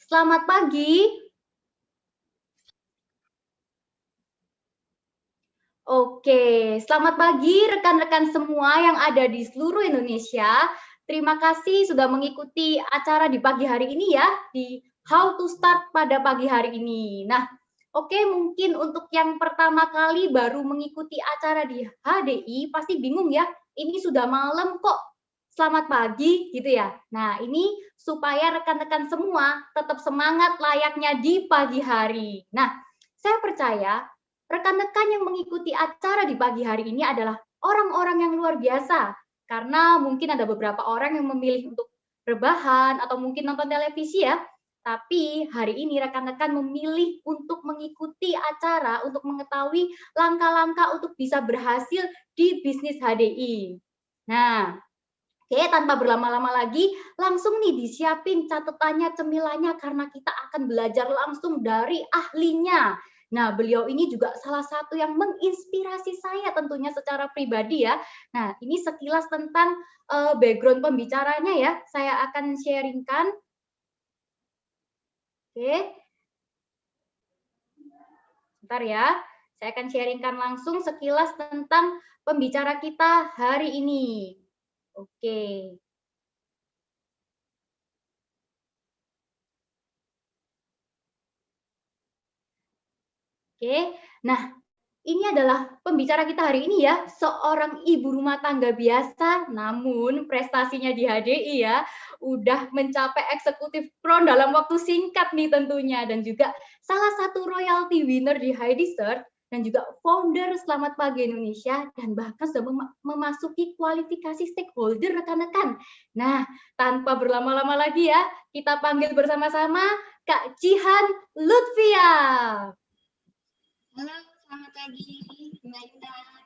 Selamat pagi. Oke, selamat pagi rekan-rekan semua yang ada di seluruh Indonesia. Terima kasih sudah mengikuti acara di pagi hari ini ya, di How to Start pada pagi hari ini. Nah, oke, mungkin untuk yang pertama kali baru mengikuti acara di HDI, pasti bingung ya, ini sudah malam kok, selamat pagi gitu ya. Nah, ini supaya rekan-rekan semua tetap semangat layaknya di pagi hari. Nah, saya percaya rekan-rekan yang mengikuti acara di pagi hari ini adalah orang-orang yang luar biasa, karena mungkin ada beberapa orang yang memilih untuk rebahan atau mungkin nonton televisi ya. Tapi hari ini rekan-rekan memilih untuk mengikuti acara untuk mengetahui langkah-langkah untuk bisa berhasil di bisnis HDI. Nah, oke, tanpa berlama-lama lagi, langsung nih disiapin catatannya, cemilannya, karena kita akan belajar langsung dari ahlinya. Nah, beliau ini juga salah satu yang menginspirasi saya tentunya secara pribadi ya. Nah, ini sekilas tentang background pembicaranya ya, saya akan sharingkan. Oke, sebentar ya. Saya akan sharingkan langsung sekilas tentang pembicara kita hari ini. Oke. Oke, nah ini adalah pembicara kita hari ini ya, seorang ibu rumah tangga biasa, namun prestasinya di HDI ya, udah mencapai eksekutif crown dalam waktu singkat nih tentunya, dan juga salah satu royalty winner di Heidi Search, dan juga founder Selamat Pagi Indonesia, dan bahkan sudah memasuki kualifikasi stakeholder rekan-rekan. Nah, tanpa berlama-lama lagi ya, kita panggil bersama-sama Kak Jihan Lutfia. Halo, selamat pagi, Mbak Intan.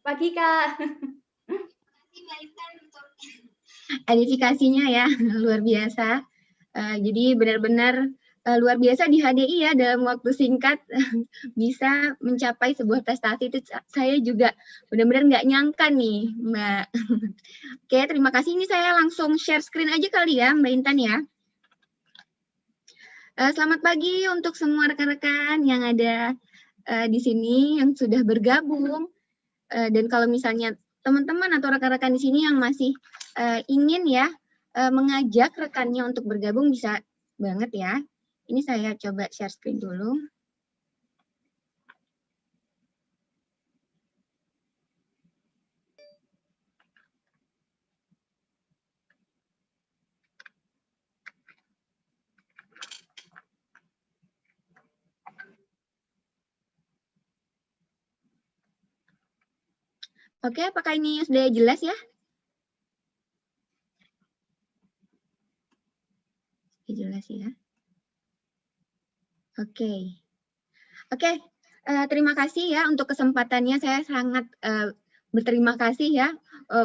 Pagi, Kak. Terima kasih, Mbak Intan, untuk edifikasinya ya, luar biasa. Jadi benar-benar luar biasa di HDI ya, dalam waktu singkat bisa mencapai sebuah prestasi. Itu saya juga benar-benar nggak nyangka nih, Mbak. Oke, terima kasih. Ini saya langsung share screen aja kali ya, Mbak Intan ya. Selamat pagi untuk semua rekan-rekan yang ada di sini yang sudah bergabung. Dan kalau misalnya teman-teman atau rekan-rekan di sini yang masih ingin ya mengajak rekannya untuk bergabung, bisa banget ya. Ini saya coba share screen dulu. Oke, apakah ini sudah jelas ya? Jelas ya. Oke. Terima kasih ya untuk kesempatannya. Saya sangat berterima kasih ya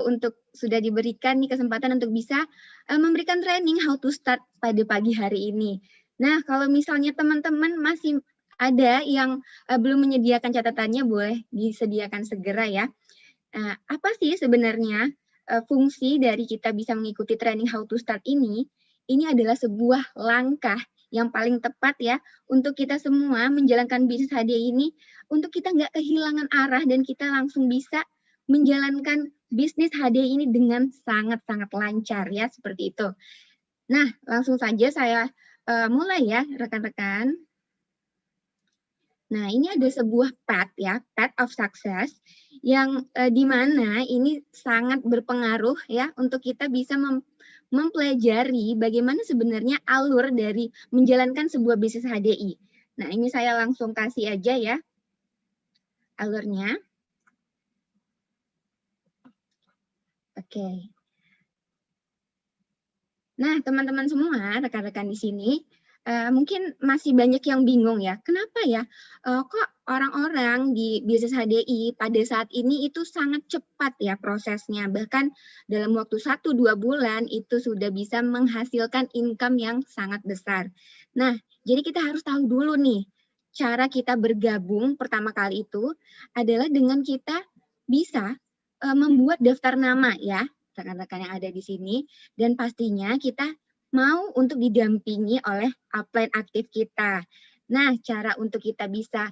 untuk sudah diberikan nih kesempatan untuk bisa memberikan training how to start pada pagi hari ini. Nah, kalau misalnya teman-teman masih ada yang belum menyediakan catatannya, boleh disediakan segera ya. Apa sih sebenarnya fungsi dari kita bisa mengikuti training how to start ini? Ini adalah sebuah langkah yang paling tepat ya untuk kita semua menjalankan bisnis HDI ini, untuk kita nggak kehilangan arah dan kita langsung bisa menjalankan bisnis HDI ini dengan sangat-sangat lancar ya, seperti itu. Nah, langsung saja saya mulai ya rekan-rekan. Nah, ini ada sebuah path ya, path of success, yang di mana ini sangat berpengaruh ya untuk kita bisa mempelajari bagaimana sebenarnya alur dari menjalankan sebuah bisnis HDI. Nah, ini saya langsung kasih aja ya alurnya. Oke. Nah, teman-teman semua, rekan-rekan di sini, mungkin masih banyak yang bingung ya, kenapa ya kok orang-orang di bisnis HDI pada saat ini itu sangat cepat ya prosesnya, bahkan dalam waktu 1-2 bulan itu sudah bisa menghasilkan income yang sangat besar. Nah, jadi kita harus tahu dulu nih, cara kita bergabung pertama kali itu adalah dengan kita bisa membuat daftar nama ya, rekan-rekan yang ada di sini, dan pastinya kita mau untuk didampingi oleh upline aktif kita. Nah, cara untuk kita bisa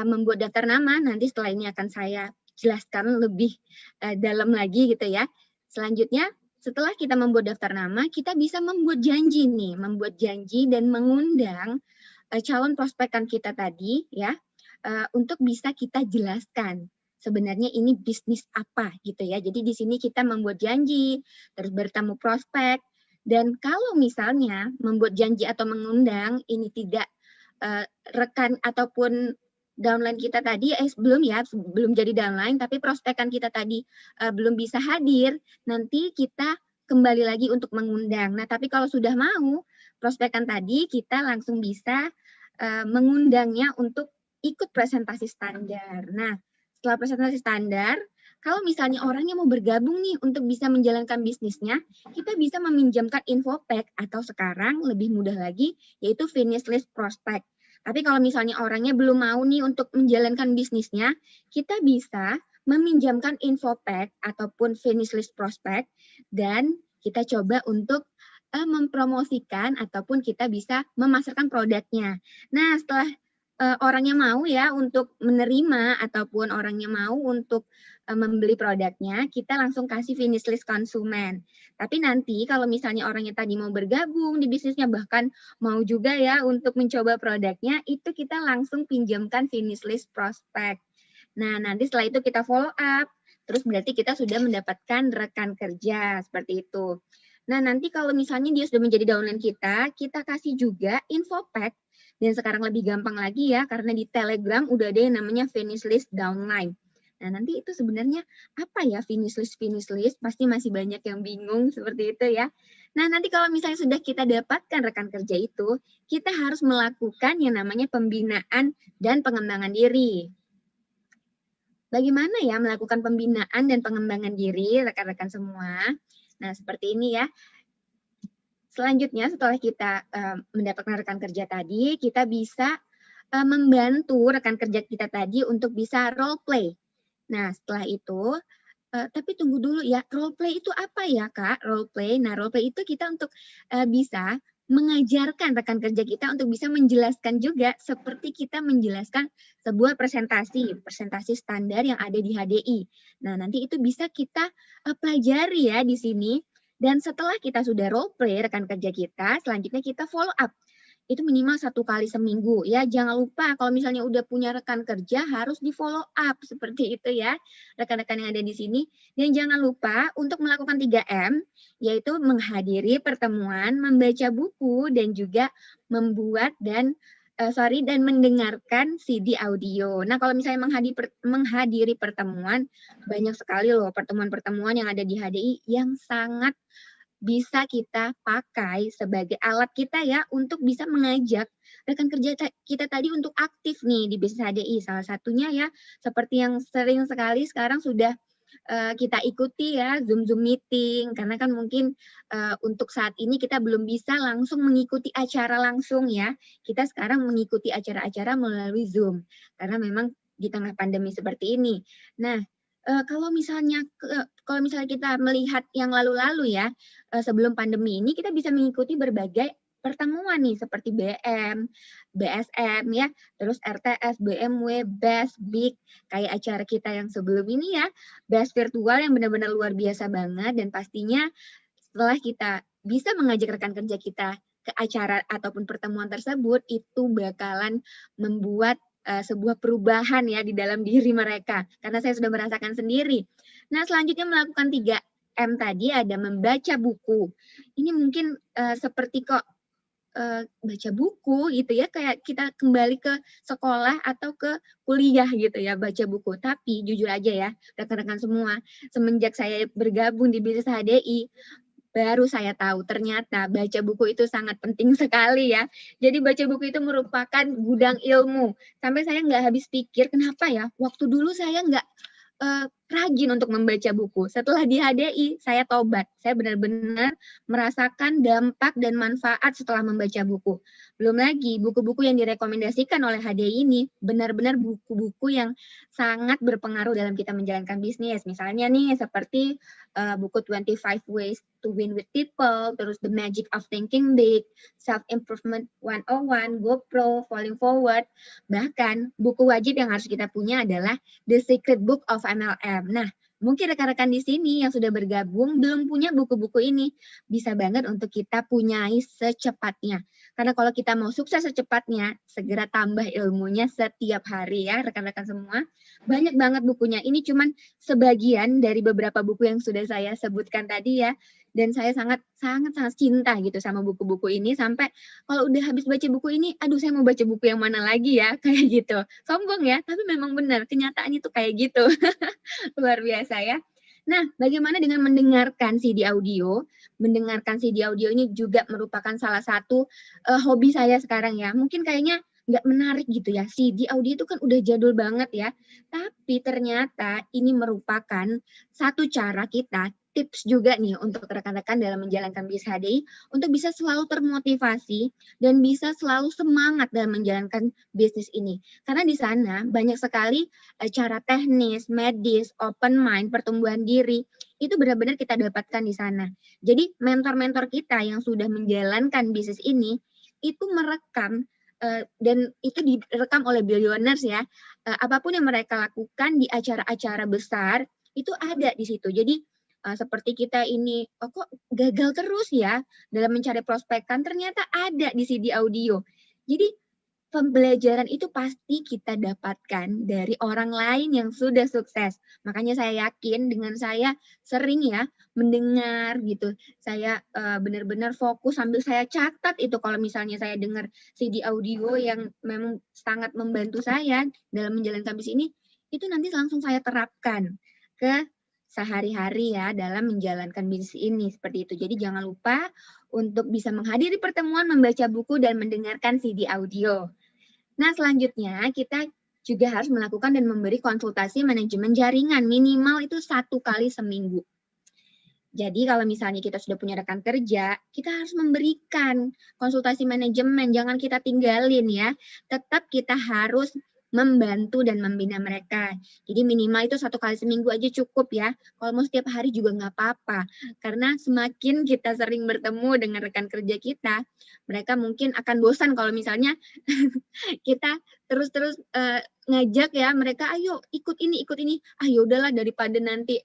membuat daftar nama nanti setelah ini akan saya jelaskan lebih dalam lagi gitu ya. Selanjutnya, setelah kita membuat daftar nama, kita bisa membuat janji nih, membuat janji dan mengundang calon prospekan kita tadi ya untuk bisa kita jelaskan sebenarnya ini bisnis apa gitu ya. Jadi di sini kita membuat janji, terus bertemu prospek, dan kalau misalnya membuat janji atau mengundang ini tidak rekan ataupun downline kita tadi belum jadi downline, tapi prospekan kita tadi belum bisa hadir, nanti kita kembali lagi untuk mengundang. Nah, tapi kalau sudah mau prospekan tadi, kita langsung bisa mengundangnya untuk ikut presentasi standar. Nah, setelah presentasi standar, kalau misalnya orangnya mau bergabung nih untuk bisa menjalankan bisnisnya, kita bisa meminjamkan info pack atau sekarang lebih mudah lagi yaitu finish list prospect. Tapi kalau misalnya orangnya belum mau nih untuk menjalankan bisnisnya, kita bisa meminjamkan info pack ataupun finish list prospect dan kita coba untuk mempromosikan ataupun kita bisa memasarkan produknya. Nah, setelah orangnya mau ya untuk menerima ataupun orangnya mau untuk membeli produknya, kita langsung kasih finish list konsumen. Tapi nanti kalau misalnya orangnya tadi mau bergabung di bisnisnya, bahkan mau juga ya untuk mencoba produknya, itu kita langsung pinjamkan finish list prospek. Nah, nanti setelah itu kita follow up, terus berarti kita sudah mendapatkan rekan kerja, seperti itu. Nah, nanti kalau misalnya dia sudah menjadi downline kita kasih juga info pack. Dan sekarang lebih gampang lagi ya, karena di Telegram udah ada yang namanya finish list downline. Nah, nanti itu sebenarnya apa ya finish list? Pasti masih banyak yang bingung seperti itu ya. Nah, nanti kalau misalnya sudah kita dapatkan rekan kerja itu, kita harus melakukan yang namanya pembinaan dan pengembangan diri. Bagaimana ya melakukan pembinaan dan pengembangan diri rekan-rekan semua? Nah, seperti ini ya. Selanjutnya, setelah kita mendapatkan rekan kerja tadi, kita bisa membantu rekan kerja kita tadi untuk bisa role play. Nah, setelah itu, tapi tunggu dulu ya, role play itu apa ya, Kak? Role play. Nah, role play itu kita untuk bisa mengajarkan rekan kerja kita untuk bisa menjelaskan juga seperti kita menjelaskan sebuah presentasi standar yang ada di HDI. Nah, nanti itu bisa kita pelajari ya di sini. Dan setelah kita sudah role play rekan kerja kita, selanjutnya kita follow up. Itu minimal 1 kali seminggu ya. Jangan lupa kalau misalnya udah punya rekan kerja harus di follow up seperti itu ya rekan-rekan yang ada di sini. Dan jangan lupa untuk melakukan 3M yaitu menghadiri pertemuan, membaca buku dan juga membuat dan mendengarkan CD audio. Nah, kalau misalnya menghadiri pertemuan, banyak sekali loh pertemuan-pertemuan yang ada di HDI yang sangat bisa kita pakai sebagai alat kita ya untuk bisa mengajak rekan kerja kita tadi untuk aktif nih di bisnis HDI. Salah satunya ya seperti yang sering sekali sekarang sudah kita ikuti ya Zoom meeting karena kan mungkin untuk saat ini kita belum bisa langsung mengikuti acara langsung ya. Kita sekarang mengikuti acara-acara melalui Zoom karena memang di tengah pandemi seperti ini. Nah, kalau misalnya kita melihat yang lalu-lalu ya sebelum pandemi ini kita bisa mengikuti berbagai pertemuan nih seperti BM, BSM ya, terus RTS, BMW, BES, BIG, kayak acara kita yang sebelum ini ya, BES virtual yang benar-benar luar biasa banget dan pastinya setelah kita bisa mengajak rekan kerja kita ke acara ataupun pertemuan tersebut itu bakalan membuat sebuah perubahan ya di dalam diri mereka karena saya sudah merasakan sendiri. Nah, selanjutnya melakukan 3M tadi ada membaca buku. Ini mungkin seperti kok baca buku gitu ya kayak kita kembali ke sekolah atau ke kuliah gitu ya baca buku. Tapi jujur aja ya rekan-rekan semua semenjak saya bergabung di bisnis HDI baru saya tahu ternyata baca buku itu sangat penting sekali ya. Jadi baca buku itu merupakan gudang ilmu. Sampai saya nggak habis pikir kenapa ya waktu dulu saya nggak rajin untuk membaca buku. Setelah di HDI, saya tobat. Saya benar-benar merasakan dampak dan manfaat setelah membaca buku. Belum lagi, buku-buku yang direkomendasikan oleh HDI ini benar-benar buku-buku yang sangat berpengaruh dalam kita menjalankan bisnis. Misalnya nih, seperti buku 25 Ways to Win with People, terus The Magic of Thinking Big, Self-Improvement 101, GoPro, Falling Forward. Bahkan, buku wajib yang harus kita punya adalah The Secret Book of MLM. Nah, mungkin rekan-rekan di sini yang sudah bergabung belum punya buku-buku ini. Bisa banget untuk kita punyai secepatnya. Karena kalau kita mau sukses secepatnya, segera tambah ilmunya setiap hari ya rekan-rekan semua. Banyak banget bukunya. Ini cuman sebagian dari beberapa buku yang sudah saya sebutkan tadi ya. Dan saya sangat cinta gitu sama buku-buku ini, sampai kalau udah habis baca buku ini, aduh saya mau baca buku yang mana lagi ya, kayak gitu. Sombong ya, tapi memang benar, kenyataan itu kayak gitu. Luar biasa ya. Nah, bagaimana dengan mendengarkan CD audio? Mendengarkan CD audio ini juga merupakan salah satu hobi saya sekarang ya. Mungkin kayaknya nggak menarik gitu ya. CD audio itu kan udah jadul banget ya. Tapi ternyata ini merupakan satu cara kita, tips juga nih untuk rekan-rekan dalam menjalankan bisnis HDI untuk bisa selalu termotivasi dan bisa selalu semangat dalam menjalankan bisnis ini. Karena di sana banyak sekali cara teknis, medis, open mind, pertumbuhan diri, itu benar-benar kita dapatkan di sana. Jadi mentor-mentor kita yang sudah menjalankan bisnis ini, itu merekam dan itu direkam oleh billionaires ya, apapun yang mereka lakukan di acara-acara besar, itu ada di situ. Jadi seperti kita ini, kok gagal terus ya dalam mencari prospekan, ternyata ada di CD audio. Jadi pembelajaran itu pasti kita dapatkan dari orang lain yang sudah sukses. Makanya saya yakin dengan saya sering ya mendengar gitu. Saya benar-benar fokus sambil saya catat itu kalau misalnya saya dengar CD audio yang memang sangat membantu saya dalam menjalankan bisnis ini, itu nanti langsung saya terapkan ke sehari-hari ya dalam menjalankan bisnis ini seperti itu. Jadi jangan lupa untuk bisa menghadiri pertemuan, membaca buku dan mendengarkan CD audio. Nah, selanjutnya kita juga harus melakukan dan memberi konsultasi manajemen jaringan minimal itu 1 kali seminggu. Jadi kalau misalnya kita sudah punya rekan kerja, kita harus memberikan konsultasi manajemen, jangan kita tinggalin ya. Tetap kita harus membantu dan membina mereka. Jadi minimal itu 1 kali seminggu aja cukup ya. Kalau mau setiap hari juga nggak apa-apa. Karena semakin kita sering bertemu dengan rekan kerja kita, mereka mungkin akan bosan kalau misalnya kita terus-terus ngajak ya mereka, ayo ikut ini. Ah yaudahlah daripada nanti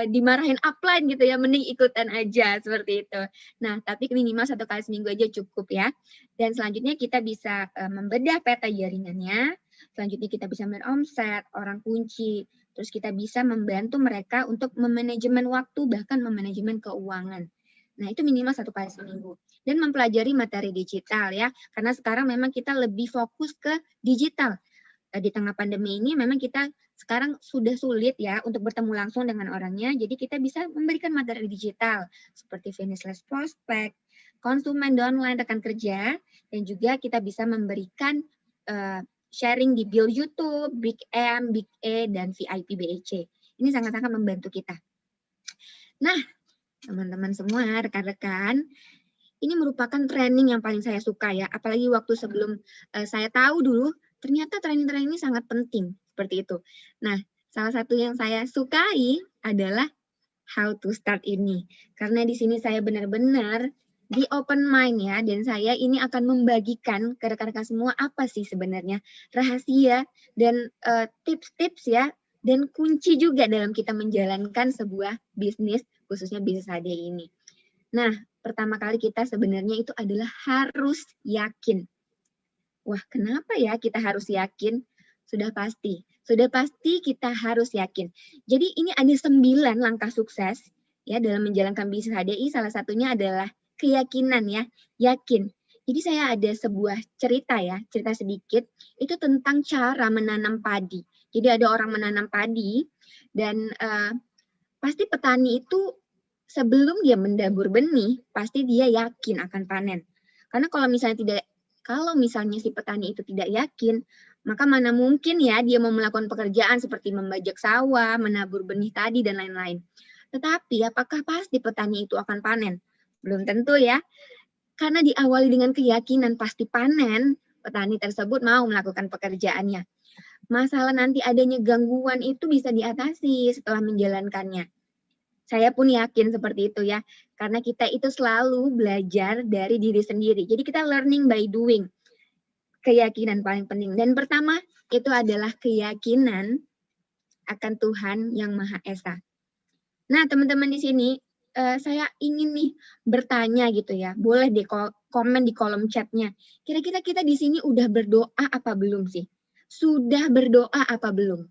dimarahin upline gitu ya, mending ikutan aja seperti itu. Nah, tapi minimal 1 kali seminggu aja cukup ya. Dan selanjutnya kita bisa membedah peta jaringannya. Selanjutnya kita bisa omset, orang kunci, terus kita bisa membantu mereka untuk memanajemen waktu, bahkan memanajemen keuangan. Nah, itu minimal 1 kali seminggu. Dan mempelajari materi digital ya, karena sekarang memang kita lebih fokus ke digital. Di tengah pandemi ini memang kita sekarang sudah sulit ya untuk bertemu langsung dengan orangnya, jadi kita bisa memberikan materi digital seperti finish list prospek, konsumen downline rekan kerja, dan juga kita bisa memberikan sharing di Build YouTube, Big M, Big E, dan VIP BEC. Ini sangat-sangat membantu kita. Nah, teman-teman semua, rekan-rekan, ini merupakan training yang paling saya suka ya. Apalagi waktu sebelum saya tahu dulu, ternyata training-training ini sangat penting. Seperti itu. Nah, salah satu yang saya sukai adalah how to start ini. Karena di sini saya benar-benar di open mind ya, dan saya ini akan membagikan ke rekan-rekan semua apa sih sebenarnya rahasia dan tips-tips ya, dan kunci juga dalam kita menjalankan sebuah bisnis, khususnya bisnis HDI ini. Nah, pertama kali kita sebenarnya itu adalah harus yakin. Wah, kenapa ya kita harus yakin? Sudah pasti kita harus yakin. Jadi ini ada 9 langkah sukses ya dalam menjalankan bisnis HDI. Salah satunya adalah keyakinan ya, yakin. Jadi saya ada sebuah cerita ya, cerita sedikit, itu tentang cara menanam padi. Jadi ada orang menanam padi dan pasti petani itu sebelum dia mendabur benih, pasti dia yakin akan panen. Karena kalau misalnya si petani itu tidak yakin, Maka mana mungkin ya dia mau melakukan pekerjaan seperti membajak sawah, menabur benih tadi, dan lain-lain. Tetapi apakah pasti petani itu akan panen? Belum tentu ya. Karena diawali dengan keyakinan pasti panen, petani tersebut mau melakukan pekerjaannya. Masalah nanti adanya gangguan itu bisa diatasi setelah menjalankannya. Saya pun yakin seperti itu ya, karena kita itu selalu belajar dari diri sendiri. Jadi kita learning by doing. Keyakinan paling penting. Dan pertama itu adalah keyakinan akan Tuhan yang Maha Esa. Nah, teman-teman di sini saya ingin nih bertanya gitu ya. Boleh deh komen di kolom chatnya. Kira-kira kita di sini udah berdoa apa belum sih? Sudah berdoa apa belum?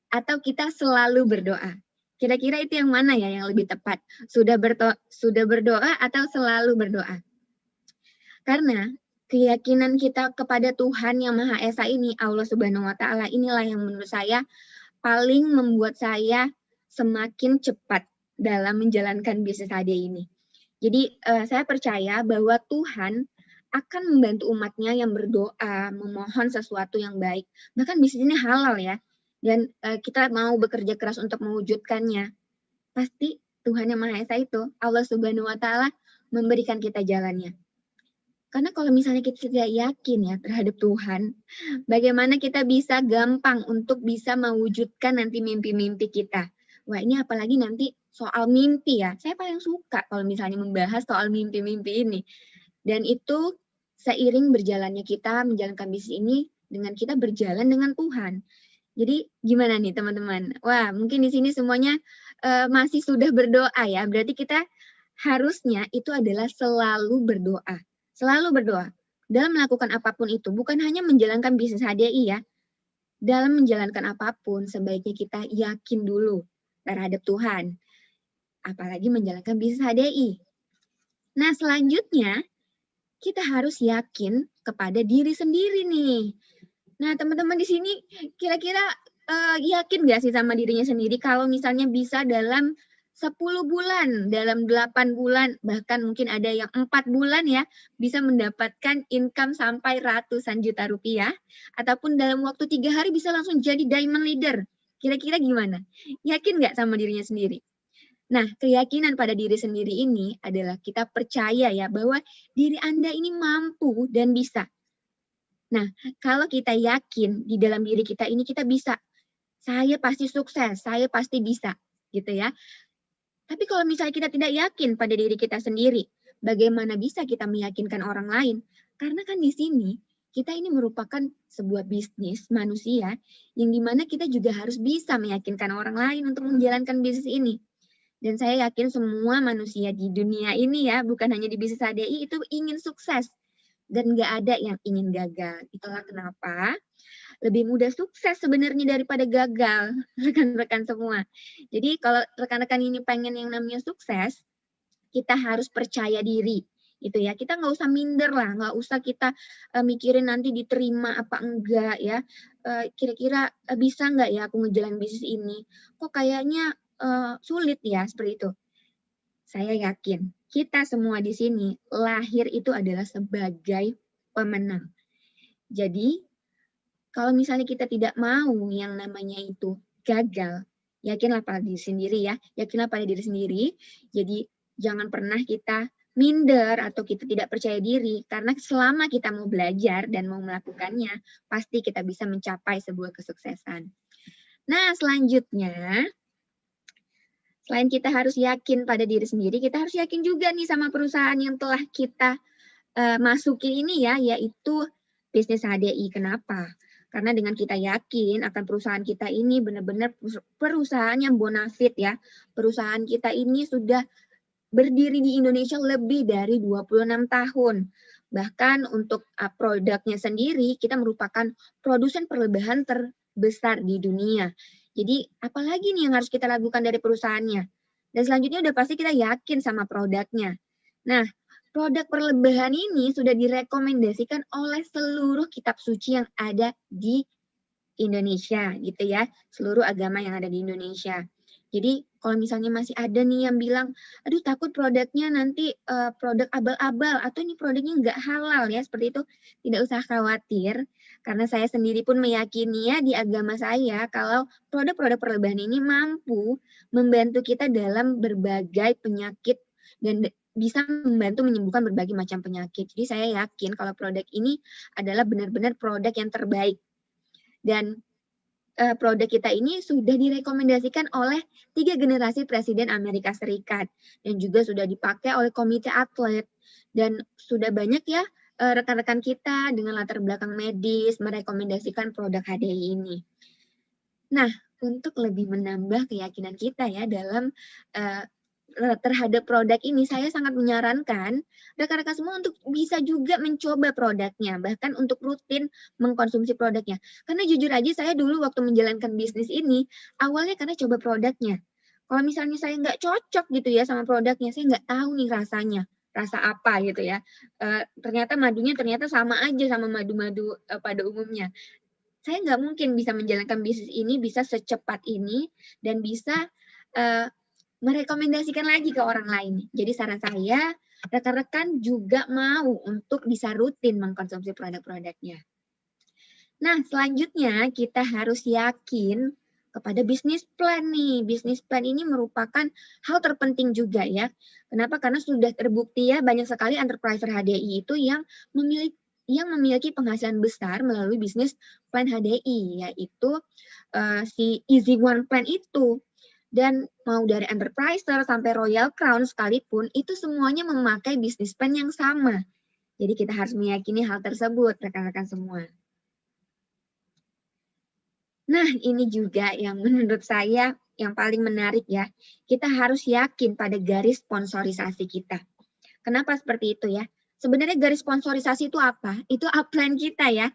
Atau kita selalu berdoa? Kira-kira itu yang mana ya yang lebih tepat? Sudah berdoa atau selalu berdoa? Karena keyakinan kita kepada Tuhan yang Maha Esa ini, Allah Subhanahu wa Ta'ala, inilah yang menurut saya paling membuat saya semakin cepat dalam menjalankan bisnis AD ini. Jadi saya percaya bahwa Tuhan akan membantu umatnya yang berdoa, memohon sesuatu yang baik. Bahkan bisnis ini halal ya. Dan kita mau bekerja keras untuk mewujudkannya. Pasti Tuhan yang Maha Esa itu, Allah Subhanahu wa Ta'ala, memberikan kita jalannya. Karena kalau misalnya kita tidak yakin ya terhadap Tuhan, bagaimana kita bisa gampang untuk bisa mewujudkan nanti mimpi-mimpi kita. Wah, ini apalagi nanti soal mimpi ya. Saya paling suka kalau misalnya membahas soal mimpi-mimpi ini. Dan itu seiring berjalannya kita menjalankan bisnis ini dengan kita berjalan dengan Tuhan. Jadi gimana nih teman-teman? Wah, mungkin di sini semuanya masih sudah berdoa ya. Berarti kita harusnya itu adalah selalu berdoa. Selalu berdoa. Dalam melakukan apapun itu, bukan hanya menjalankan bisnis HDI ya. Dalam menjalankan apapun, sebaiknya kita yakin dulu terhadap Tuhan. Apalagi menjalankan bisnis HDI. Nah, selanjutnya, kita harus yakin kepada diri sendiri nih. Nah, teman-teman di sini kira-kira yakin nggak sih sama dirinya sendiri kalau misalnya bisa dalam 10 bulan, dalam 8 bulan, bahkan mungkin ada yang 4 bulan ya, bisa mendapatkan income sampai ratusan juta rupiah, ataupun dalam waktu 3 hari bisa langsung jadi diamond leader. Kira-kira gimana? Yakin nggak sama dirinya sendiri? Nah, keyakinan pada diri sendiri ini adalah kita percaya ya bahwa diri Anda ini mampu dan bisa. Nah, kalau kita yakin di dalam diri kita ini kita bisa, saya pasti sukses, saya pasti bisa, gitu ya. Tapi kalau misalnya kita tidak yakin pada diri kita sendiri, bagaimana bisa kita meyakinkan orang lain? Karena kan di sini kita ini merupakan sebuah bisnis manusia yang dimana kita juga harus bisa meyakinkan orang lain untuk menjalankan bisnis ini. Dan saya yakin semua manusia di dunia ini ya, bukan hanya di bisnis HDI itu ingin sukses. Dan nggak ada yang ingin gagal. Itulah kenapa lebih mudah sukses sebenarnya daripada gagal, rekan-rekan semua. Jadi kalau rekan-rekan ini pengen yang namanya sukses, kita harus percaya diri, gitu ya. Kita nggak usah minder lah, nggak usah kita mikirin nanti diterima apa enggak ya. Kira-kira bisa nggak ya aku ngejalanin bisnis ini? Kok kayaknya sulit ya seperti itu. Saya yakin kita semua di sini lahir itu adalah sebagai pemenang. Jadi kalau misalnya kita tidak mau yang namanya itu gagal, yakinlah pada diri sendiri ya, yakinlah pada diri sendiri. Jadi jangan pernah kita minder atau kita tidak percaya diri, karena selama kita mau belajar dan mau melakukannya, pasti kita bisa mencapai sebuah kesuksesan. Nah, selanjutnya, selain kita harus yakin pada diri sendiri, kita harus yakin juga nih sama perusahaan yang telah kita masuki ini ya, yaitu bisnis HDI. Kenapa? Karena dengan kita yakin akan perusahaan kita ini benar-benar perusahaan yang bonafit ya. Perusahaan kita ini sudah berdiri di Indonesia lebih dari 26 tahun. Bahkan untuk produknya sendiri, kita merupakan produsen perlebahan terbesar di dunia. Jadi apalagi nih yang harus kita lakukan dari perusahaannya. Dan selanjutnya udah pasti kita yakin sama produknya. Nah, produk perlebahan ini sudah direkomendasikan oleh seluruh kitab suci yang ada di Indonesia, gitu ya. Seluruh agama yang ada di Indonesia. Jadi kalau misalnya masih ada nih yang bilang, aduh takut produknya nanti produk abal-abal atau ini produknya nggak halal ya, seperti itu, tidak usah khawatir. Karena saya sendiri pun meyakini ya di agama saya kalau produk-produk perlebahan ini mampu membantu kita dalam berbagai penyakit dan bisa membantu menyembuhkan berbagai macam penyakit. Jadi saya yakin kalau produk ini adalah benar-benar produk yang terbaik. Dan produk kita ini sudah direkomendasikan oleh 3 generasi Presiden Amerika Serikat dan juga sudah dipakai oleh komite atlet dan sudah banyak ya rekan-rekan kita dengan latar belakang medis merekomendasikan produk HDI ini. Nah, untuk lebih menambah keyakinan kita ya dalam terhadap produk ini, saya sangat menyarankan rekan-rekan semua untuk bisa juga mencoba produknya, bahkan untuk rutin mengkonsumsi produknya. Karena jujur aja saya dulu waktu menjalankan bisnis ini, awalnya karena coba produknya. Kalau misalnya saya nggak cocok gitu ya sama produknya, saya nggak tahu nih rasanya, rasa apa gitu ya. Ternyata madunya ternyata sama aja sama madu-madu pada umumnya. Saya nggak mungkin bisa menjalankan bisnis ini bisa secepat ini dan bisa merekomendasikan lagi ke orang lain. Jadi saran saya, rekan-rekan juga mau untuk bisa rutin mengkonsumsi produk-produknya. Nah, selanjutnya kita harus yakin kepada bisnis plan nih. Bisnis plan ini merupakan hal terpenting juga ya. Kenapa? Karena sudah terbukti ya banyak sekali enterpriser HDI itu yang memiliki penghasilan besar melalui bisnis plan HDI, yaitu si Easy One Plan itu. Dan mau dari enterpriser sampai Royal Crown sekalipun, itu semuanya memakai bisnis plan yang sama. Jadi kita harus meyakini hal tersebut, rekan-rekan semua. Nah, ini juga yang menurut saya yang paling menarik ya. Kita harus yakin pada garis sponsorisasi kita. Kenapa seperti itu ya? Sebenarnya garis sponsorisasi itu apa? Itu upline kita ya.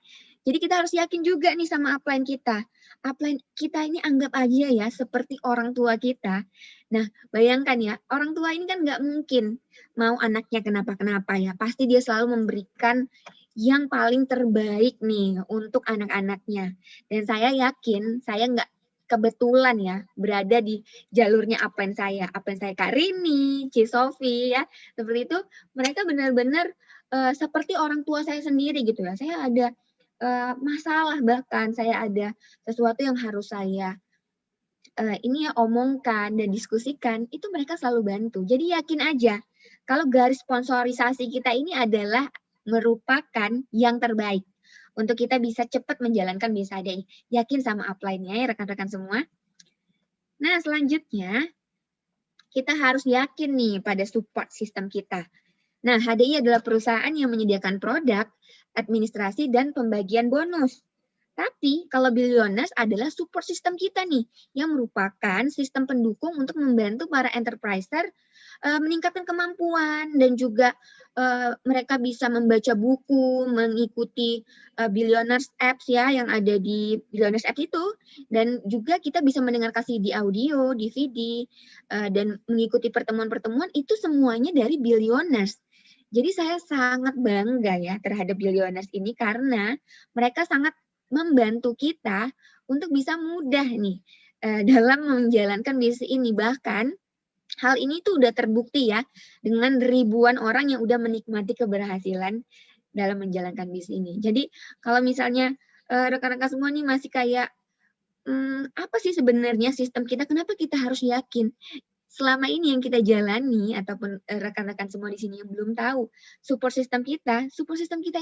Jadi kita harus yakin juga nih sama upline kita. Upline kita ini anggap aja ya seperti orang tua kita. Nah, bayangkan ya, orang tua ini kan nggak mungkin mau anaknya kenapa-kenapa ya. Pasti dia selalu memberikan yang paling terbaik nih untuk anak-anaknya. Dan saya yakin, saya nggak kebetulan ya berada di jalurnya upline saya Kak Rini, Ci Sofi ya. Seperti itu, mereka benar-benar seperti orang tua saya sendiri gitu ya. Saya ada masalah, bahkan saya ada sesuatu yang harus saya omongkan dan diskusikan, itu mereka selalu bantu. Jadi yakin aja kalau garis sponsorisasi kita ini adalah merupakan yang terbaik untuk kita bisa cepat menjalankan bisnis HDI. Yakin sama upline-nya ya rekan-rekan semua. Nah, selanjutnya kita harus yakin nih pada support system kita. Nah, HDI adalah perusahaan yang menyediakan produk, administrasi, dan pembagian bonus. Tapi kalau Billionaires adalah support system kita nih, yang merupakan sistem pendukung untuk membantu para enterpriser meningkatkan kemampuan dan juga mereka bisa membaca buku, mengikuti Billionaires Apps ya yang ada di Billionaires Apps itu, dan juga kita bisa mendengarkan CD audio, DVD, dan mengikuti pertemuan-pertemuan itu semuanya dari Billionaires. Jadi saya sangat bangga ya terhadap Billionaires ini karena mereka sangat membantu kita untuk bisa mudah nih dalam menjalankan bisnis ini. Bahkan hal ini tuh udah terbukti ya dengan ribuan orang yang udah menikmati keberhasilan dalam menjalankan bisnis ini. Jadi kalau misalnya rekan-rekan semua nih masih kayak apa sih sebenarnya sistem kita? Kenapa kita harus yakin? Selama ini yang kita jalani ataupun rekan-rekan semua di sini yang belum tahu support system kita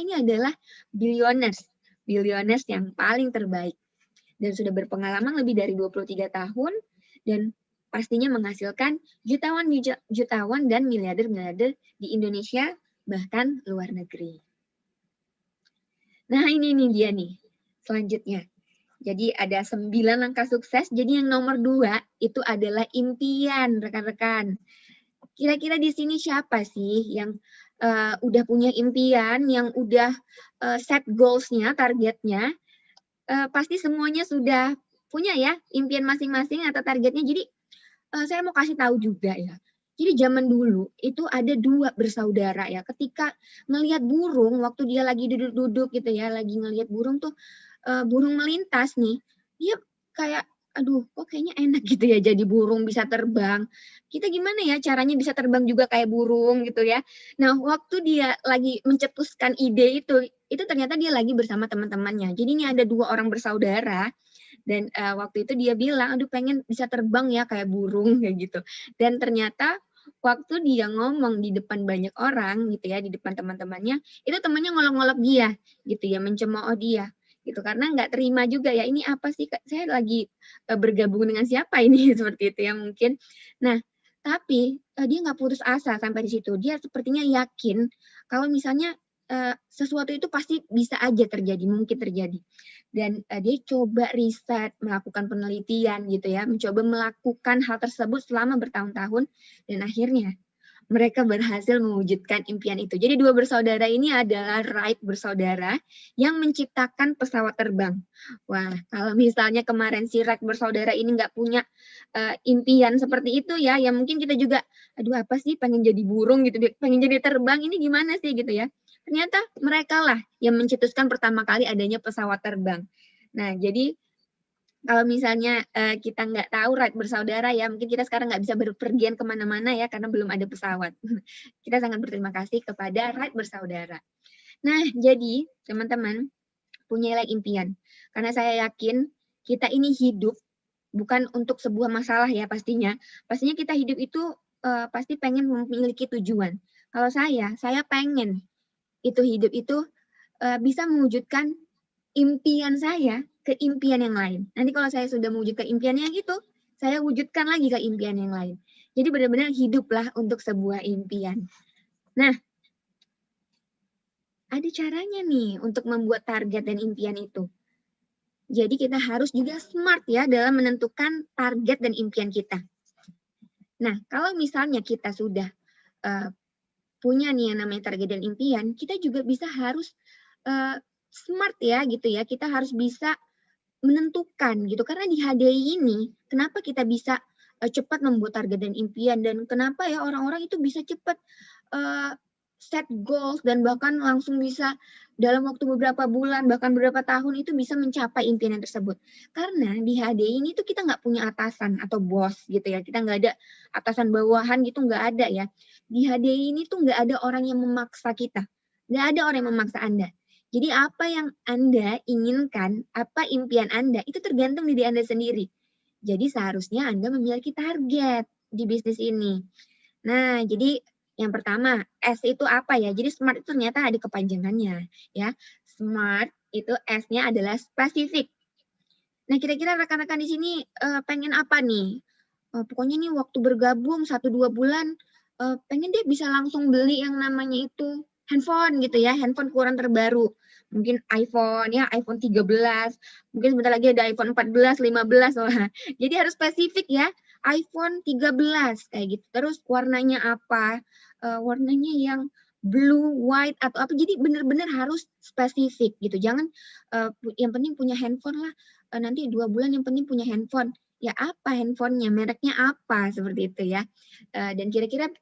ini adalah Billionaires yang paling terbaik dan sudah berpengalaman lebih dari 23 tahun dan pastinya menghasilkan jutawan dan miliarder di Indonesia bahkan luar negeri. Nah, ini nih dia nih selanjutnya. Jadi ada 9 langkah sukses. Jadi yang nomor 2 itu adalah impian, rekan-rekan. Kira-kira di sini siapa sih yang udah punya impian, yang udah set goals-nya, targetnya? Pasti semuanya sudah punya ya impian masing-masing atau targetnya. Jadi saya mau kasih tahu juga ya. Jadi zaman dulu itu ada 2 bersaudara ya. Ketika ngelihat burung, waktu dia lagi duduk-duduk gitu ya, lagi ngelihat burung tuh, burung melintas nih, dia kayak aduh kok kayaknya enak gitu ya jadi burung bisa terbang. Kita gimana ya caranya bisa terbang juga kayak burung gitu ya. Nah waktu dia lagi mencetuskan ide itu ternyata dia lagi bersama teman-temannya. Jadi ini ada 2 orang bersaudara dan waktu itu dia bilang, aduh pengen bisa terbang ya kayak burung kayak gitu. Dan ternyata waktu dia ngomong di depan banyak orang gitu ya, di depan teman-temannya, itu temannya ngolok-ngolok dia gitu ya, mencemooh dia gitu karena nggak terima juga ya ini apa sih saya lagi bergabung dengan siapa ini seperti itu ya mungkin. Nah tapi dia nggak putus asa sampai di situ. Dia sepertinya yakin kalau misalnya sesuatu itu pasti bisa aja terjadi, mungkin terjadi. Dan dia coba riset, melakukan penelitian gitu ya, mencoba melakukan hal tersebut selama bertahun-tahun dan akhirnya mereka berhasil mewujudkan impian itu. Jadi 2 bersaudara ini adalah Wright bersaudara yang menciptakan pesawat terbang. Wah, kalau misalnya kemarin si Wright bersaudara ini nggak punya impian seperti itu ya mungkin kita juga, aduh apa sih pengen jadi burung gitu, pengen jadi terbang ini gimana sih gitu ya. Ternyata mereka lah yang mencetuskan pertama kali adanya pesawat terbang. Nah, jadi kalau misalnya kita nggak tahu Wright bersaudara ya, mungkin kita sekarang nggak bisa berpergian kemana-mana ya, karena belum ada pesawat. Kita sangat berterima kasih kepada Wright bersaudara. Nah, jadi teman-teman, punyailah impian. Karena saya yakin kita ini hidup bukan untuk sebuah masalah ya pastinya. Pastinya kita hidup itu pasti pengen memiliki tujuan. Kalau saya pengen itu hidup itu bisa mewujudkan impian saya ke impian yang lain. Nanti kalau saya sudah mewujudkan impian yang itu, saya wujudkan lagi ke impian yang lain. Jadi benar-benar hiduplah untuk sebuah impian. Nah, ada caranya nih untuk membuat target dan impian itu. Jadi kita harus juga smart ya dalam menentukan target dan impian kita. Nah, kalau misalnya kita sudah punya nih yang namanya target dan impian, kita juga bisa harus smart ya gitu ya. Kita harus bisa menentukan gitu karena di HDI ini kenapa kita bisa cepat membuat target dan impian dan kenapa ya orang-orang itu bisa cepat set goals dan bahkan langsung bisa dalam waktu beberapa bulan bahkan beberapa tahun itu bisa mencapai impian tersebut karena di HDI ini tuh kita nggak punya atasan atau bos gitu ya kita nggak ada atasan bawahan gitu nggak ada ya di HDI ini tuh nggak ada orang yang memaksa kita nggak ada orang yang memaksa Anda. Jadi apa yang Anda inginkan, apa impian Anda, itu tergantung diri Anda sendiri. Jadi seharusnya Anda memiliki target di bisnis ini. Nah, jadi yang pertama, S itu apa ya? Jadi SMART itu ternyata ada kepanjangannya. Ya, SMART itu S-nya adalah spesifik. Nah, kira-kira rekan-rekan di sini pengen apa nih? Pokoknya nih waktu bergabung 1-2 bulan, pengen deh bisa langsung beli yang namanya itu handphone gitu ya, handphone keluaran terbaru. Mungkin iPhone ya, iPhone 13, mungkin sebentar lagi ada iPhone 14, 15, wah. Jadi harus spesifik ya, iPhone 13 kayak gitu. Terus warnanya apa? Warnanya yang blue, white atau apa. Jadi benar-benar harus spesifik gitu. Jangan yang penting punya handphone lah. Nanti 2 bulan yang penting punya handphone. Ya apa handphonenya, mereknya apa seperti itu ya. Dan kira-kira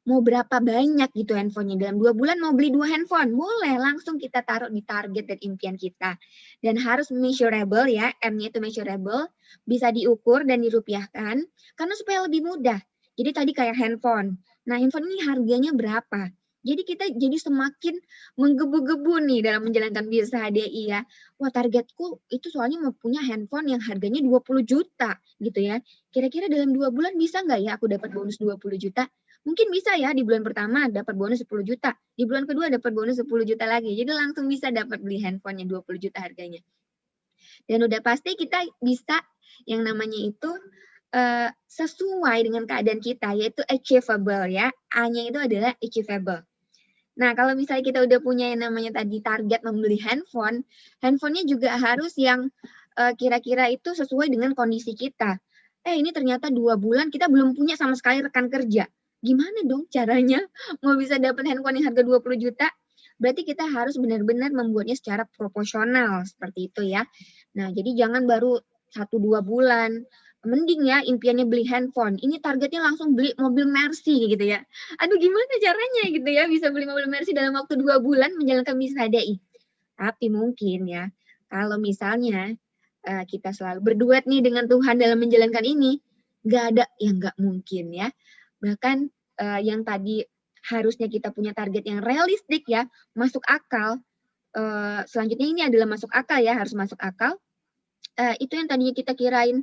mau berapa banyak gitu handphonenya. Dalam 2 bulan mau beli 2 handphone, boleh langsung kita taruh di target dan impian kita. Dan harus measurable ya, M-nya itu measurable, bisa diukur dan dirupiahkan, karena supaya lebih mudah. Jadi tadi kayak handphone. Nah handphone ini harganya berapa? Jadi kita jadi semakin menggebu-gebu nih dalam menjalankan bisnis HDI ya. Wah targetku itu soalnya mau punya handphone yang harganya 20 juta gitu ya. Kira-kira dalam 2 bulan bisa nggak ya aku dapat bonus 20 juta? Mungkin bisa ya di bulan pertama dapat bonus 10 juta. Di bulan kedua dapat bonus 10 juta lagi. Jadi langsung bisa dapat beli handphonenya 20 juta harganya. Dan udah pasti kita bisa yang namanya itu sesuai dengan keadaan kita yaitu achievable ya. A-nya itu adalah achievable. Nah, kalau misalnya kita udah punya yang namanya tadi target membeli handphone, handphonenya juga harus yang kira-kira itu sesuai dengan kondisi kita. Ini ternyata 2 bulan kita belum punya sama sekali rekan kerja. Gimana dong caranya mau bisa dapat handphone yang harga 20 juta? Berarti kita harus benar-benar membuatnya secara proporsional seperti itu ya. Nah, jadi jangan baru 1-2 bulan. Mending ya impiannya beli handphone. Ini targetnya langsung beli mobil Mercy gitu ya. Aduh gimana caranya gitu ya bisa beli mobil Mercy dalam waktu 2 bulan menjalankan bisnis HDI. Tapi mungkin ya kalau misalnya kita selalu berduet nih dengan Tuhan dalam menjalankan ini, nggak ada yang nggak mungkin ya. Bahkan yang tadi harusnya kita punya target yang realistik ya, masuk akal. Selanjutnya ini adalah masuk akal ya, harus masuk akal. Itu yang tadinya kita kirain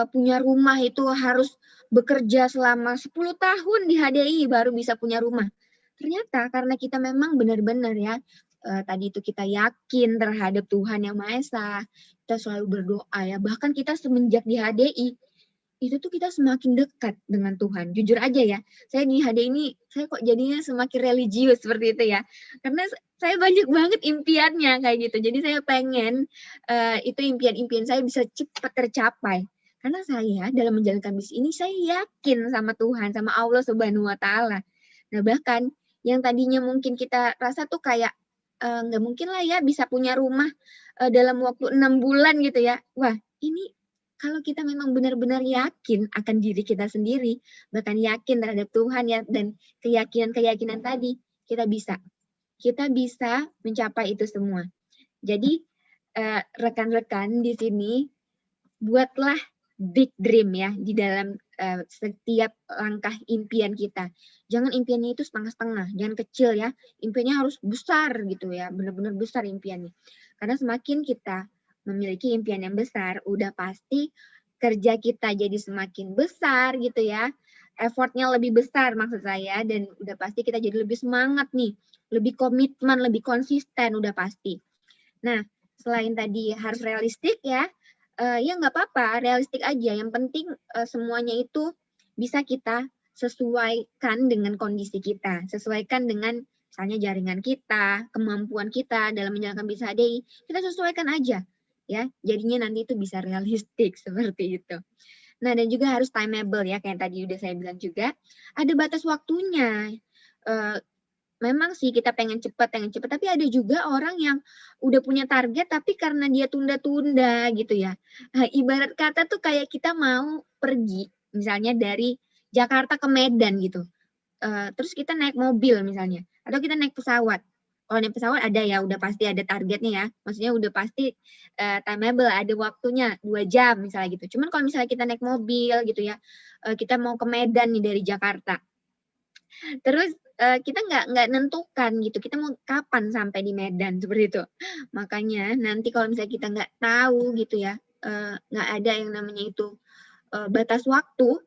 punya rumah itu harus bekerja selama 10 tahun di HDI baru bisa punya rumah. Ternyata karena kita memang benar-benar ya, tadi itu kita yakin terhadap Tuhan Yang Maha Esa, kita selalu berdoa ya, bahkan kita semenjak di HDI, itu tuh kita semakin dekat dengan Tuhan. Jujur aja ya, saya di HDI ini, saya kok jadinya semakin religius seperti itu ya. Karena saya banyak banget impiannya kayak gitu. Jadi saya pengen itu impian-impian saya bisa cepat tercapai. Karena saya dalam menjalankan bisnis ini, saya yakin sama Tuhan, sama Allah Subhanahu wa Ta'ala. Nah, bahkan yang tadinya mungkin kita rasa tuh kayak nggak mungkin lah ya bisa punya rumah dalam waktu 6 bulan gitu ya. Wah, ini kalau kita memang benar-benar yakin akan diri kita sendiri, bahkan yakin terhadap Tuhan ya, dan keyakinan-keyakinan tadi, kita bisa mencapai itu semua. Jadi rekan-rekan di sini, buatlah big dream ya di dalam setiap langkah impian kita. Jangan impiannya itu setengah-setengah, jangan kecil ya. Impiannya harus besar gitu ya, benar-benar besar impiannya. Karena semakin kita memiliki impian yang besar, udah pasti kerja kita jadi semakin besar gitu ya. Effortnya lebih besar maksud saya, dan udah pasti kita jadi lebih semangat nih, lebih komitmen, lebih konsisten udah pasti. Nah, selain tadi harus realistik ya, ya nggak apa-apa, realistik aja. Yang penting semuanya itu bisa kita sesuaikan dengan kondisi kita, sesuaikan dengan misalnya jaringan kita, kemampuan kita dalam menjalankan bisnis HDI, kita sesuaikan aja ya. Jadinya nanti itu bisa realistik seperti itu. Nah, dan juga harus timeable ya, kayak tadi udah saya bilang juga, ada batas waktunya. Memang sih kita pengen cepat, tapi ada juga orang yang udah punya target tapi karena dia tunda-tunda gitu ya. Nah, ibarat kata tuh kayak kita mau pergi misalnya dari Jakarta ke Medan gitu. Terus kita naik mobil misalnya, atau kita naik pesawat. Kalau naik pesawat ada ya, udah pasti ada targetnya ya. Maksudnya udah pasti timeable, ada waktunya 2 jam misalnya gitu. Cuman kalau misalnya kita naik mobil gitu ya, kita mau ke Medan nih dari Jakarta. Terus kita nggak nentukan gitu, kita mau kapan sampai di Medan seperti itu. Makanya nanti kalau misalnya kita nggak tahu gitu ya, nggak ada yang namanya itu batas waktu,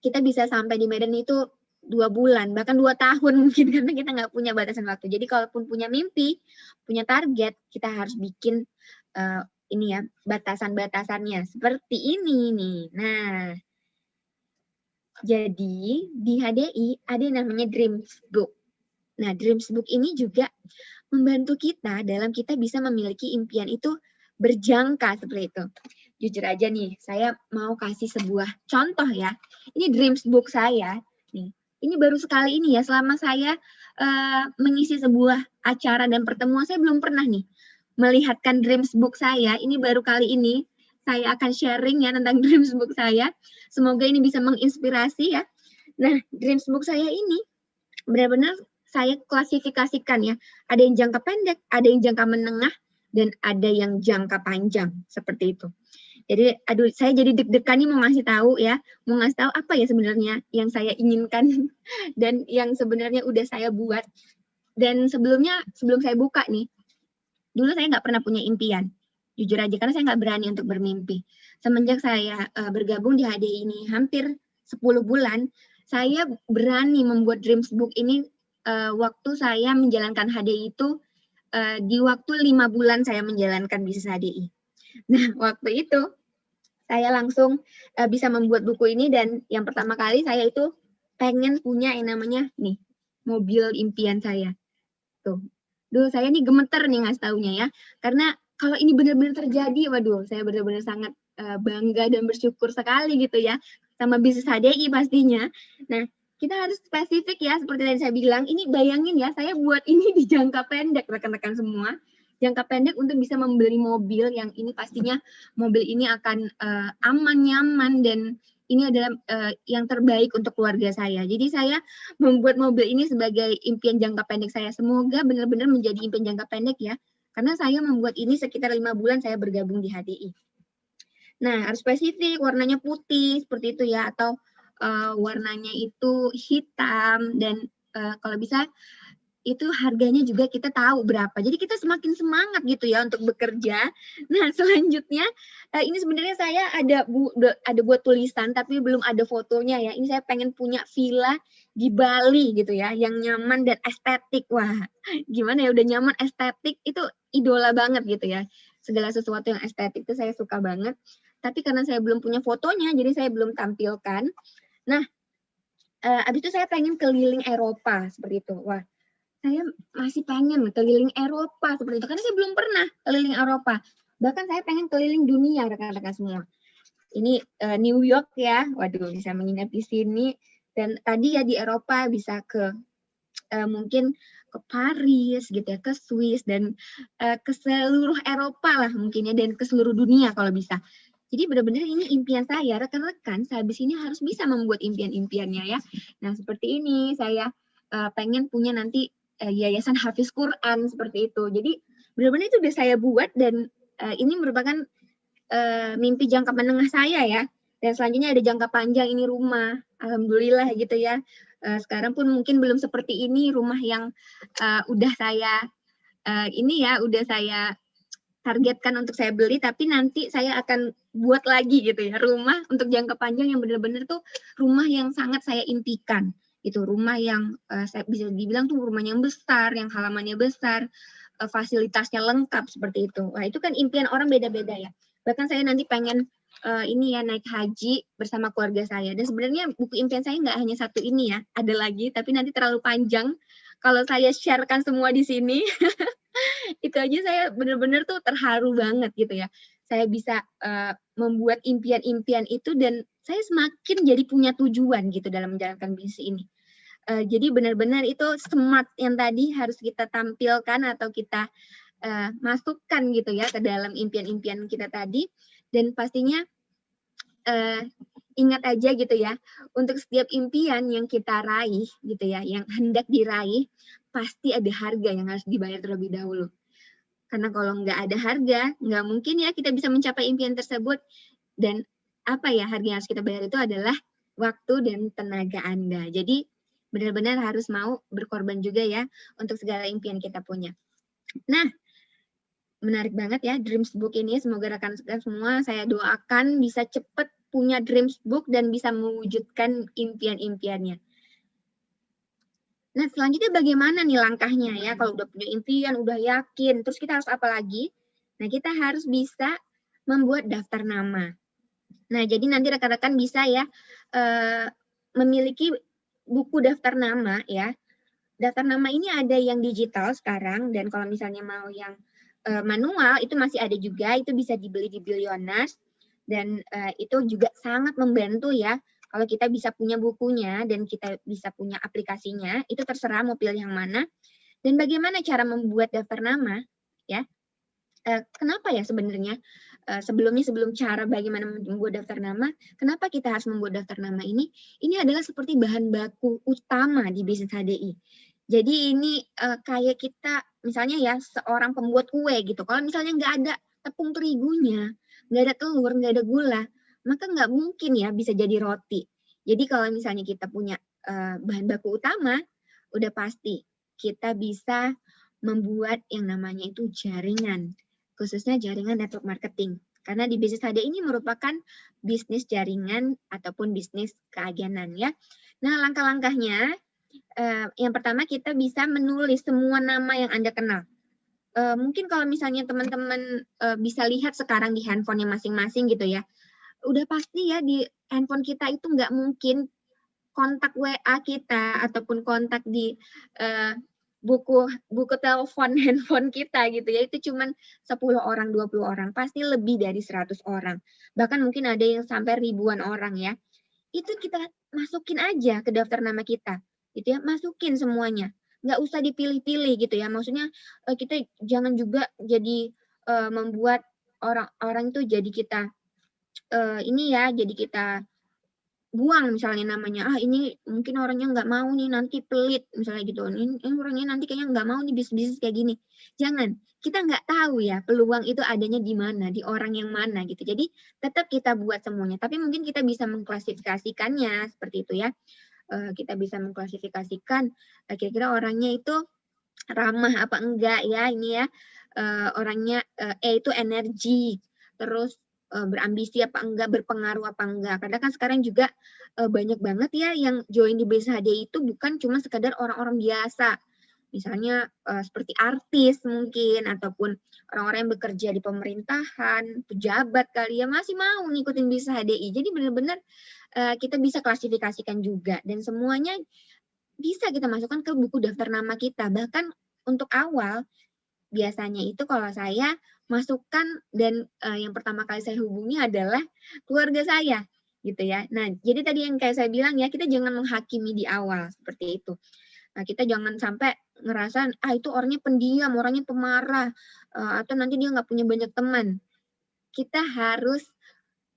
kita bisa sampai di Medan itu 2 bulan, bahkan 2 tahun mungkin, karena kita nggak punya batasan waktu. Jadi kalaupun punya mimpi, punya target, kita harus bikin ini ya, batasan-batasannya seperti ini nih. Nah, jadi di HDI ada yang namanya Dreams Book. Nah, Dreams Book ini juga membantu kita dalam kita bisa memiliki impian itu berjangka seperti itu. Jujur aja nih, saya mau kasih sebuah contoh ya. Ini Dreams Book saya. Nih, ini baru sekali ini ya, selama saya mengisi sebuah acara dan pertemuan, saya belum pernah nih melihatkan Dreams Book saya. Ini baru kali ini saya akan sharing ya tentang Dreams Book saya. Semoga ini bisa menginspirasi ya. Nah, Dreams Book saya ini benar-benar saya klasifikasikan ya. Ada yang jangka pendek, ada yang jangka menengah, dan ada yang jangka panjang seperti itu. Jadi, aduh, saya jadi deg-degan nih mau ngasih tahu ya, mau ngasih tahu apa ya sebenarnya yang saya inginkan dan yang sebenarnya udah saya buat. Dan sebelum saya buka nih, dulu saya nggak pernah punya impian. Jujur aja, karena saya nggak berani untuk bermimpi. Semenjak saya bergabung di HDI ini hampir 10 bulan, saya berani membuat Dreams Book ini waktu saya menjalankan HDI itu di waktu 5 bulan saya menjalankan bisnis HDI. Nah, waktu itu saya langsung bisa membuat buku ini, dan yang pertama kali saya itu pengen punya yang namanya nih, mobil impian saya. Tuh. Duh, saya nih gemeter nih ngasih taunya ya. Karena kalau ini benar-benar terjadi, waduh, saya benar-benar sangat bangga dan bersyukur sekali gitu ya, sama bisnis HDI pastinya. Nah, kita harus spesifik ya, seperti yang saya bilang, ini bayangin ya, saya buat ini di jangka pendek, rekan-rekan semua. Jangka pendek untuk bisa membeli mobil yang ini pastinya mobil ini akan aman, nyaman, dan ini adalah yang terbaik untuk keluarga saya. Jadi saya membuat mobil ini sebagai impian jangka pendek saya. Semoga benar-benar menjadi impian jangka pendek ya. Karena saya membuat ini sekitar 5 bulan saya bergabung di HDI. Nah, harus spesifik, warnanya putih seperti itu ya, atau warnanya itu hitam, dan kalau bisa itu harganya juga kita tahu berapa. Jadi kita semakin semangat gitu ya untuk bekerja. Nah, selanjutnya ini sebenarnya saya ada buat tulisan tapi belum ada fotonya ya. Ini saya pengen punya villa di Bali gitu ya, yang nyaman dan estetik. Wah, gimana ya, udah nyaman, estetik itu idola banget gitu ya. Segala sesuatu yang estetik itu saya suka banget. Tapi karena saya belum punya fotonya, jadi saya belum tampilkan. Nah, abis itu saya pengen keliling Eropa seperti itu. Wah, saya masih pengen keliling Eropa seperti itu, karena saya belum pernah keliling Eropa. Bahkan saya pengen keliling dunia, rekan-rekan semua. Ini New York ya, waduh, bisa menginap di sini. Dan tadi ya di Eropa bisa ke mungkin ke Paris gitu ya, ke Swiss, dan ke seluruh Eropa lah mungkin ya, dan ke seluruh dunia kalau bisa. Jadi benar-benar ini impian saya, rekan-rekan sehabis ini harus bisa membuat impian-impiannya ya. Nah, seperti ini saya pengen punya nanti Yayasan Hafiz Quran seperti itu. Jadi benar-benar itu udah saya buat, dan ini merupakan mimpi jangka menengah saya ya. Dan selanjutnya ada jangka panjang, ini rumah. Alhamdulillah gitu ya. Sekarang pun mungkin belum seperti ini rumah yang udah saya udah saya targetkan untuk saya beli, tapi nanti saya akan buat lagi gitu ya, rumah untuk jangka panjang yang benar-benar tuh rumah yang sangat saya impikan. Itu rumah yang saya bisa dibilang tuh rumah yang besar, yang halamannya besar, fasilitasnya lengkap seperti itu. Wah, itu kan impian orang beda-beda ya. Bahkan saya nanti pengen ini ya, naik haji bersama keluarga saya. Dan sebenarnya buku impian saya nggak hanya satu ini ya, ada lagi, tapi nanti terlalu panjang kalau saya sharekan semua di sini. Itu aja saya benar-benar tuh terharu banget gitu ya. Saya bisa membuat impian-impian itu, dan saya semakin jadi punya tujuan gitu dalam menjalankan bisnis ini. Jadi benar-benar itu smart yang tadi harus kita tampilkan atau kita masukkan gitu ya ke dalam impian-impian kita tadi. Dan pastinya ingat aja gitu ya, untuk setiap impian yang kita raih gitu ya, yang hendak diraih, pasti ada harga yang harus dibayar terlebih dahulu. Karena kalau nggak ada harga, nggak mungkin ya kita bisa mencapai impian tersebut. Dan apa ya, harga yang harus kita bayar itu adalah waktu dan tenaga Anda. Jadi benar-benar harus mau berkorban juga ya untuk segala impian kita punya. Nah, menarik banget ya Dreams Book ini. Semoga rekan-rekan semua saya doakan bisa cepat punya Dreams Book dan bisa mewujudkan impian-impiannya. Nah, selanjutnya bagaimana nih langkahnya ya? Kalau udah punya impian, udah yakin, terus kita harus apa lagi? Nah, kita harus bisa membuat daftar nama. Nah, jadi nanti rekan-rekan bisa ya memiliki buku daftar nama ya. Daftar nama ini ada yang digital sekarang, dan kalau misalnya mau yang manual itu masih ada juga, itu bisa dibeli di Billionaires, dan itu juga sangat membantu ya. Kalau kita bisa punya bukunya dan kita bisa punya aplikasinya, itu terserah mau pilih yang mana. Dan bagaimana cara membuat daftar nama ya? Kenapa ya sebenarnya sebelum cara bagaimana membuat daftar nama, kenapa kita harus membuat daftar nama ini? Ini adalah seperti bahan baku utama di bisnis HDI. Jadi ini kayak kita misalnya ya seorang pembuat kue gitu. Kalau misalnya nggak ada tepung terigunya, nggak ada telur, nggak ada gula, maka nggak mungkin ya bisa jadi roti. Jadi kalau misalnya kita punya bahan baku utama, udah pasti kita bisa membuat yang namanya itu jaringan, khususnya jaringan network marketing. Karena di bisnis HD ini merupakan bisnis jaringan ataupun bisnis keagenan ya. Nah, langkah-langkahnya yang pertama kita bisa menulis semua nama yang Anda kenal. Mungkin kalau misalnya teman-teman bisa lihat sekarang di handphonenya masing-masing gitu ya, udah pasti ya di handphone kita itu nggak mungkin kontak WA kita ataupun kontak di buku telepon handphone kita gitu ya, itu cuman 10 orang, 20 orang, pasti lebih dari 100 orang. Bahkan mungkin ada yang sampai ribuan orang ya. Itu kita masukin aja ke daftar nama kita. Gitu ya, masukin semuanya. Nggak usah dipilih-pilih gitu ya. Maksudnya kita jangan juga jadi membuat orang-orang itu jadi kita ini ya, jadi kita buang misalnya namanya, ini mungkin orangnya nggak mau nih, nanti pelit misalnya gitu, ini orangnya nanti kayaknya nggak mau nih bisnis kayak gini. Jangan, kita nggak tahu ya peluang itu adanya di mana, di orang yang mana gitu. Jadi tetap kita buat semuanya, tapi mungkin kita bisa mengklasifikasikannya seperti itu ya. Kita bisa mengklasifikasikan kira-kira orangnya itu ramah apa enggak ya, ini ya. Orangnya E itu energi, terus berambisi apa enggak, berpengaruh apa enggak. Karena kan sekarang juga banyak banget ya yang join di BSHD itu bukan cuma sekadar orang-orang biasa. Misalnya seperti artis mungkin, ataupun orang-orang yang bekerja di pemerintahan, pejabat kali ya, masih mau ngikutin BSHDI. Jadi benar-benar kita bisa klasifikasikan juga. Dan semuanya bisa kita masukkan ke buku daftar nama kita. Bahkan untuk awal, biasanya itu kalau saya masukkan dan yang pertama kali saya hubungi adalah keluarga saya gitu ya. Nah, jadi tadi yang kayak saya bilang ya, kita jangan menghakimi di awal seperti itu. Nah, kita jangan sampai ngerasa itu orangnya pendiam, orangnya pemarah, atau nanti dia nggak punya banyak teman. Kita harus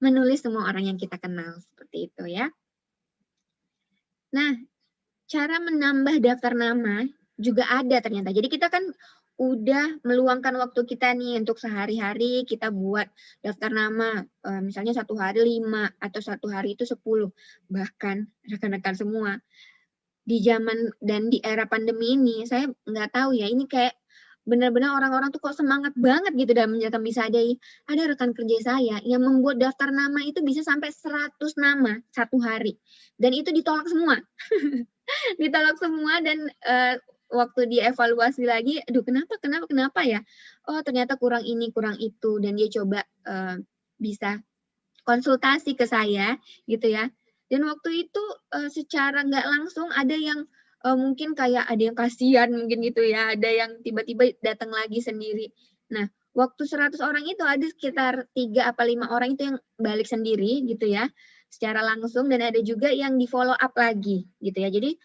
menulis semua orang yang kita kenal seperti itu ya. Nah, cara menambah daftar nama juga ada ternyata. Jadi kita kan udah meluangkan waktu kita nih untuk sehari-hari kita buat daftar nama, misalnya satu hari 5 atau satu hari itu 10. Bahkan rekan-rekan semua di zaman dan di era pandemi ini, saya nggak tahu ya, ini kayak benar-benar orang-orang tuh kok semangat banget gitu dalam menjalankan BSHDI. Ada rekan kerja saya yang membuat daftar nama itu bisa sampai 100 nama satu hari. Dan itu ditolak semua. Ditolak semua dan waktu dievaluasi lagi, aduh kenapa ya? Oh ternyata kurang ini, kurang itu. Dan dia coba bisa konsultasi ke saya gitu ya. Dan waktu itu secara nggak langsung ada yang mungkin kayak ada yang kasihan mungkin gitu ya, ada yang tiba-tiba datang lagi sendiri. Nah, waktu 100 orang itu ada sekitar 3 apa 5 orang itu yang balik sendiri gitu ya, secara langsung, dan ada juga yang di follow up lagi gitu ya. Jadi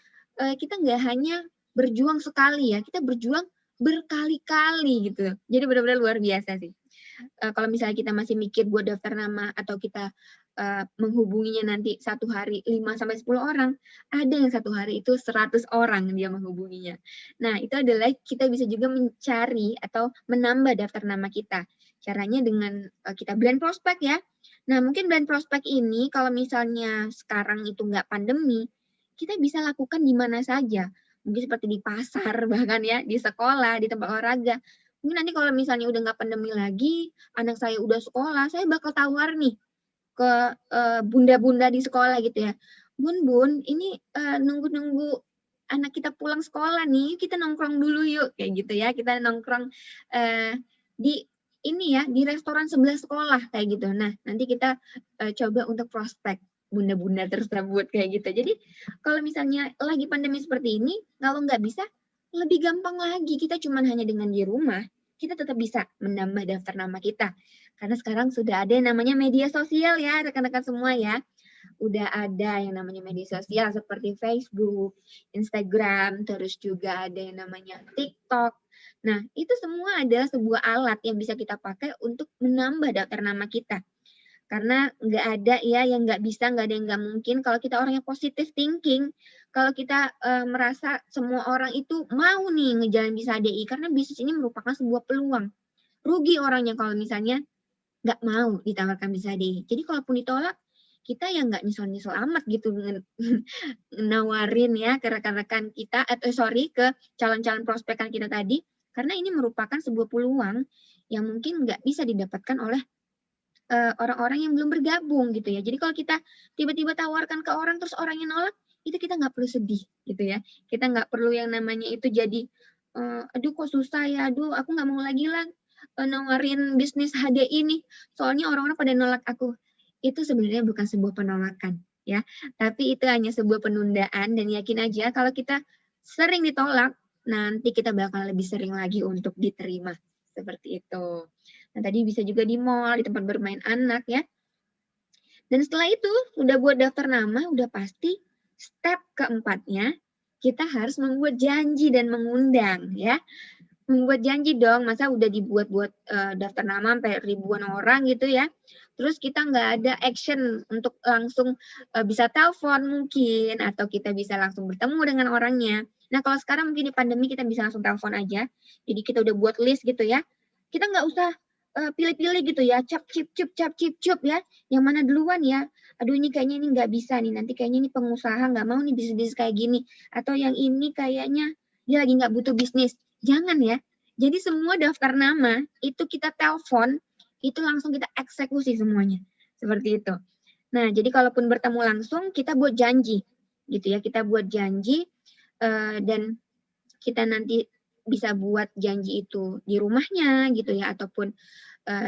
kita nggak hanya berjuang sekali ya, kita berjuang berkali-kali gitu. Jadi benar-benar luar biasa sih. Kalau misalnya kita masih mikir buat daftar nama atau kita menghubunginya nanti satu hari 5-10 orang, ada yang satu hari itu 100 orang dia menghubunginya. Nah, itu adalah kita bisa juga mencari atau menambah daftar nama kita. Caranya dengan kita blend prospek ya. Nah, mungkin blend prospek ini kalau misalnya sekarang itu nggak pandemi, kita bisa lakukan di mana saja. Mungkin seperti di pasar bahkan ya, di sekolah, di tempat olahraga. Mungkin nanti kalau misalnya udah nggak pandemi lagi, anak saya udah sekolah, saya bakal tawar nih ke bunda-bunda di sekolah gitu ya. Bun, ini nunggu-nunggu anak kita pulang sekolah nih, kita nongkrong dulu yuk, kayak gitu ya. Kita nongkrong di ini ya, di restoran sebelah sekolah kayak gitu. Nah, nanti kita coba untuk prospek bunda-bunda tersebut kayak gitu. Jadi kalau misalnya lagi pandemi seperti ini, kalau nggak bisa, lebih gampang lagi. Kita cuma hanya dengan di rumah, kita tetap bisa menambah daftar nama kita. Karena sekarang sudah ada yang namanya media sosial ya, rekan-rekan semua ya. Udah ada yang namanya media sosial seperti Facebook, Instagram, terus juga ada yang namanya TikTok. Nah, itu semua adalah sebuah alat yang bisa kita pakai untuk menambah daftar nama kita. Karena nggak ada ya yang nggak bisa, nggak ada yang nggak mungkin. Kalau kita orang yang positive thinking, kalau kita merasa semua orang itu mau nih ngejalan BSHDI, karena bisnis ini merupakan sebuah peluang. Rugi orangnya kalau misalnya nggak mau ditawarkan BSHDI. Jadi kalaupun ditolak, kita yang nggak nyesel-nyesel amat gitu nawarin ya ke rekan-rekan kita, ke calon-calon prospekan kita tadi, karena ini merupakan sebuah peluang yang mungkin nggak bisa didapatkan oleh orang-orang yang belum bergabung gitu ya. Jadi kalau kita tiba-tiba tawarkan ke orang terus orangnya nolak, itu kita nggak perlu sedih gitu ya. Kita nggak perlu yang namanya itu jadi, aduh kok susah ya, aduh aku nggak mau lagi lah nawarin bisnis HDI nih, soalnya orang-orang pada nolak aku. Itu sebenarnya bukan sebuah penolakan ya, tapi itu hanya sebuah penundaan, dan yakin aja kalau kita sering ditolak, nanti kita bakal lebih sering lagi untuk diterima. Seperti itu. Nah, tadi bisa juga di mall, di tempat bermain anak ya. Dan setelah itu, udah buat daftar nama, udah pasti step keempatnya, kita harus membuat janji dan mengundang ya. Membuat janji dong, masa udah dibuat-buat daftar nama sampai ribuan orang gitu ya. terus kita nggak ada action untuk langsung bisa telepon mungkin, atau kita bisa langsung bertemu dengan orangnya. Nah, kalau sekarang mungkin di pandemi kita bisa langsung telepon aja. Jadi kita udah buat list gitu ya. Kita nggak usah pilih-pilih gitu ya, cap cip cup ya. Yang mana duluan ya? Aduh, ini kayaknya ini nggak bisa nih. Nanti kayaknya ini pengusaha nggak mau nih bisnis kayak gini. Atau yang ini kayaknya dia lagi nggak butuh bisnis. Jangan ya. Jadi semua daftar nama itu kita telepon, itu langsung kita eksekusi semuanya. Seperti itu. Nah, jadi kalaupun bertemu langsung, kita buat janji. Gitu ya, kita buat janji dan kita nanti bisa buat janji itu di rumahnya gitu ya, ataupun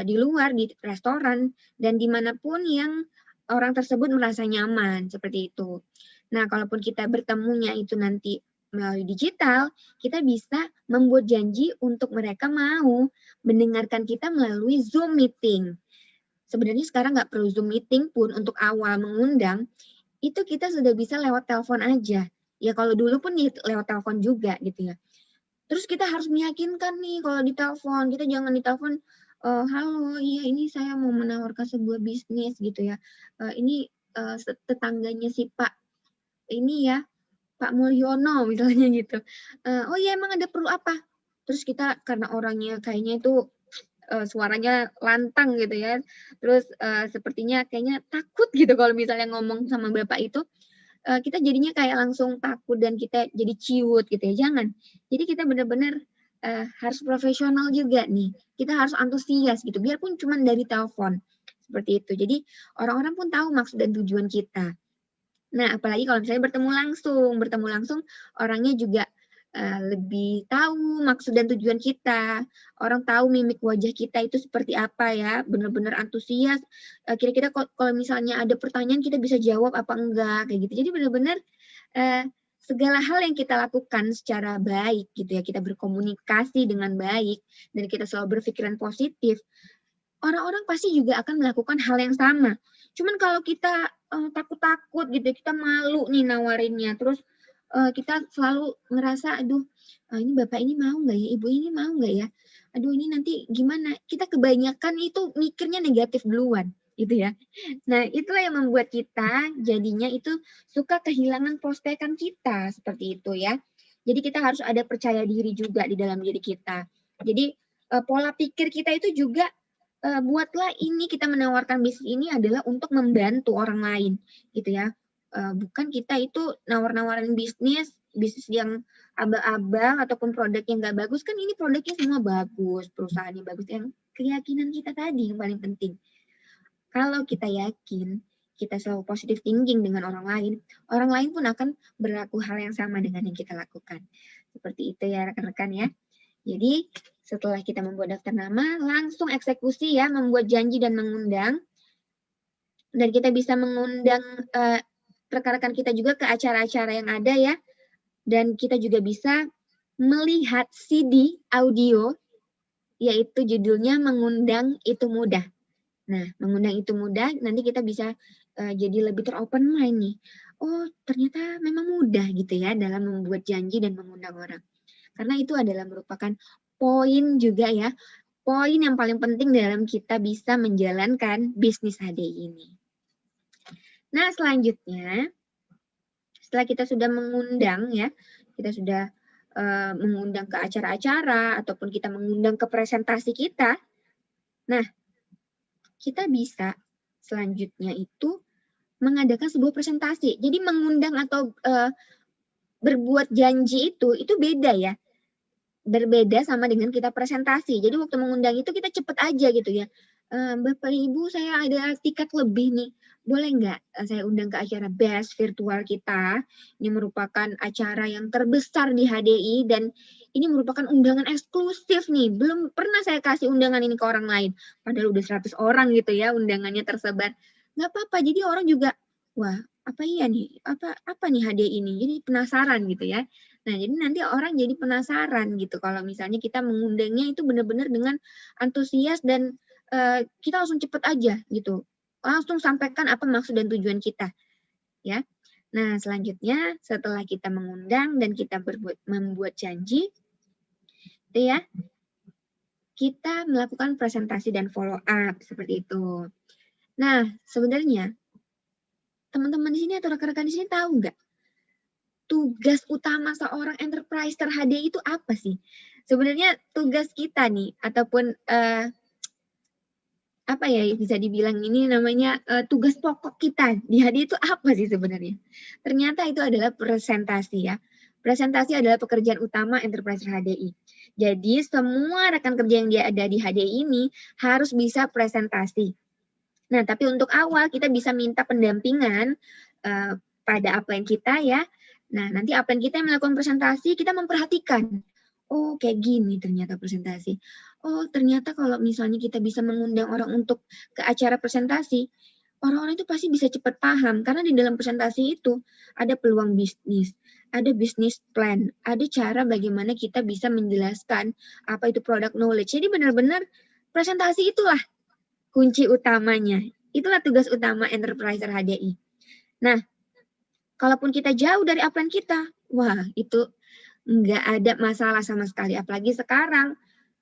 di luar, di restoran, dan dimanapun yang orang tersebut merasa nyaman, seperti itu. Nah, kalaupun kita bertemunya itu nanti melalui digital, kita bisa membuat janji untuk mereka mau mendengarkan kita melalui Zoom meeting. Sebenarnya sekarang nggak perlu Zoom meeting pun untuk awal mengundang, itu kita sudah bisa lewat telepon aja. Ya kalau dulu pun lewat telepon juga gitu ya. Terus kita harus meyakinkan nih kalau di telepon, kita jangan di telepon, halo, iya ini saya mau menawarkan sebuah bisnis gitu ya. Ini tetangganya si Pak ini ya, Pak Mulyono misalnya gitu. Oh iya emang ada perlu apa? Terus kita karena orangnya kayaknya itu suaranya lantang gitu ya. Terus sepertinya kayaknya takut gitu kalau misalnya ngomong sama Bapak itu. Kita jadinya kayak langsung takut dan kita jadi ciut gitu ya, jangan. Jadi kita benar-benar harus profesional juga nih, kita harus antusias gitu, biarpun cuma dari telepon, seperti itu. Jadi orang-orang pun tahu maksud dan tujuan kita. Nah, apalagi kalau misalnya bertemu langsung orangnya juga lebih tahu maksud dan tujuan kita. Orang tahu mimik wajah kita itu seperti apa ya, benar-benar antusias. Kira-kira kalau misalnya ada pertanyaan kita bisa jawab apa enggak, kayak gitu. Jadi benar-benar segala hal yang kita lakukan secara baik gitu ya, kita berkomunikasi dengan baik, dan kita selalu berpikiran positif, orang-orang pasti juga akan melakukan hal yang sama. Cuman kalau kita takut-takut gitu, kita malu nih nawarinnya, terus kita selalu ngerasa, aduh ini bapak ini mau nggak ya, ibu ini mau nggak ya, aduh ini nanti gimana, kita kebanyakan itu mikirnya negatif duluan gitu ya. Nah itulah yang membuat kita jadinya itu suka kehilangan prospekan kita, seperti itu ya. Jadi kita harus ada percaya diri juga di dalam diri kita. Jadi pola pikir kita itu juga buatlah ini kita menawarkan bisnis ini adalah untuk membantu orang lain gitu ya. Bukan kita itu nawar-nawarin bisnis yang abal-abal ataupun produk yang nggak bagus, kan ini produknya semua bagus, perusahaannya bagus, yang keyakinan kita tadi yang paling penting. Kalau kita yakin, kita selalu positive thinking dengan orang lain pun akan berlaku hal yang sama dengan yang kita lakukan. Seperti itu ya rekan-rekan ya. Jadi setelah kita membuat daftar nama, langsung eksekusi ya, membuat janji dan mengundang. Dan kita bisa mengundang rekan-rekan kita juga ke acara-acara yang ada ya. Dan kita juga bisa melihat CD audio, yaitu judulnya Mengundang Itu Mudah. Nah, mengundang itu mudah, nanti kita bisa jadi lebih teropen mind nih. Oh, ternyata memang mudah gitu ya dalam membuat janji dan mengundang orang. Karena itu adalah merupakan poin juga ya, poin yang paling penting dalam kita bisa menjalankan bisnis HDI ini. Nah, selanjutnya, setelah kita sudah mengundang ya, kita sudah mengundang ke acara-acara, ataupun kita mengundang ke presentasi kita, nah, kita bisa selanjutnya itu mengadakan sebuah presentasi. Jadi mengundang atau berbuat janji itu beda ya. Berbeda sama dengan kita presentasi. Jadi waktu mengundang itu kita cepet aja gitu ya. Bapak Ibu saya ada tiket lebih nih. Boleh nggak saya undang ke acara BEST virtual kita. Ini merupakan acara yang terbesar di HDI dan ini merupakan undangan eksklusif nih. Belum pernah saya kasih undangan ini ke orang lain. Padahal udah 100 orang gitu ya undangannya tersebar. Nggak apa-apa. Jadi orang juga, wah apa iya nih? Apa nih HDI ini? Jadi penasaran gitu ya. Nah, jadi nanti orang jadi penasaran gitu kalau misalnya kita mengundangnya itu benar-benar dengan antusias dan kita langsung cepet aja gitu. Langsung sampaikan apa maksud dan tujuan kita. Ya. Nah, selanjutnya setelah kita mengundang dan kita membuat janji, itu ya, kita melakukan presentasi dan follow up seperti itu. Nah, sebenarnya teman-teman di sini atau rekan-rekan di sini tahu nggak tugas utama seorang enterprise HDI itu apa sih? Sebenarnya tugas kita nih ataupun apa ya bisa dibilang ini namanya tugas pokok kita di HDI itu apa sih sebenarnya? Ternyata itu adalah presentasi ya. Presentasi adalah pekerjaan utama enterprise HDI. Jadi semua rekan kerja yang dia ada di HDI ini harus bisa presentasi. Nah, tapi untuk awal kita bisa minta pendampingan pada upline kita ya. Nah, nanti upline kita yang melakukan presentasi, kita memperhatikan. Oh, kayak gini ternyata presentasi. Oh, ternyata kalau misalnya kita bisa mengundang orang untuk ke acara presentasi, orang-orang itu pasti bisa cepat paham. Karena di dalam presentasi itu ada peluang bisnis, ada bisnis plan, ada cara bagaimana kita bisa menjelaskan apa itu product knowledge. Jadi benar-benar presentasi itulah kunci utamanya. Itulah tugas utama enterpriser HDI. Nah, kalaupun kita jauh dari upline kita, wah itu nggak ada masalah sama sekali. Apalagi sekarang,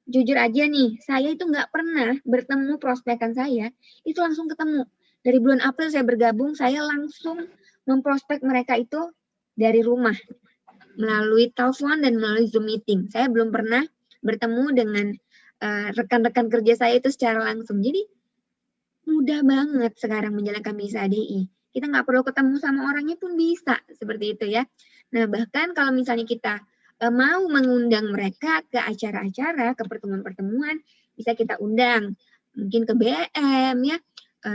jujur aja nih, saya itu nggak pernah bertemu prospekan saya, itu langsung ketemu. Dari bulan April saya bergabung, saya langsung memprospek mereka itu dari rumah, melalui telepon dan melalui Zoom meeting. Saya belum pernah bertemu dengan rekan-rekan kerja saya itu secara langsung. Jadi, mudah banget sekarang menjalankan bisnis HDI. Kita nggak perlu ketemu sama orangnya pun bisa, seperti itu ya. Nah, bahkan kalau misalnya kita mau mengundang mereka ke acara-acara, ke pertemuan-pertemuan, bisa kita undang. Mungkin ke BM ya,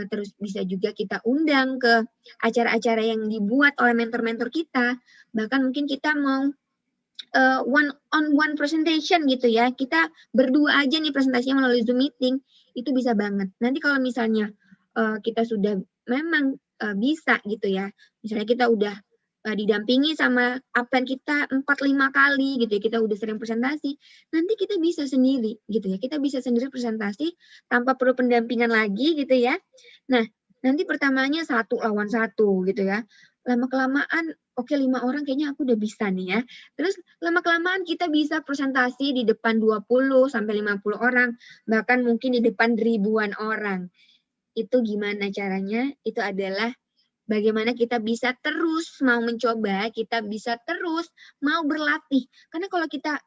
terus bisa juga kita undang ke acara-acara yang dibuat oleh mentor-mentor kita. Bahkan mungkin kita mau one on one presentation gitu ya. Kita berdua aja nih presentasinya melalui Zoom meeting, itu bisa banget. Nanti kalau misalnya kita sudah memang bisa gitu ya. Misalnya kita udah didampingi sama upline kita 4-5 kali gitu ya, kita udah sering presentasi, nanti kita bisa sendiri gitu ya. Kita bisa sendiri presentasi tanpa perlu pendampingan lagi gitu ya. Nah, nanti pertamanya 1 lawan 1 gitu ya. Lama-kelamaan oke 5 orang kayaknya aku udah bisa nih ya. Terus lama-kelamaan kita bisa presentasi di depan 20 sampai 50 orang, bahkan mungkin di depan ribuan orang. Itu gimana caranya? Itu adalah bagaimana kita bisa terus mau mencoba, kita bisa terus mau berlatih. Karena kalau kita,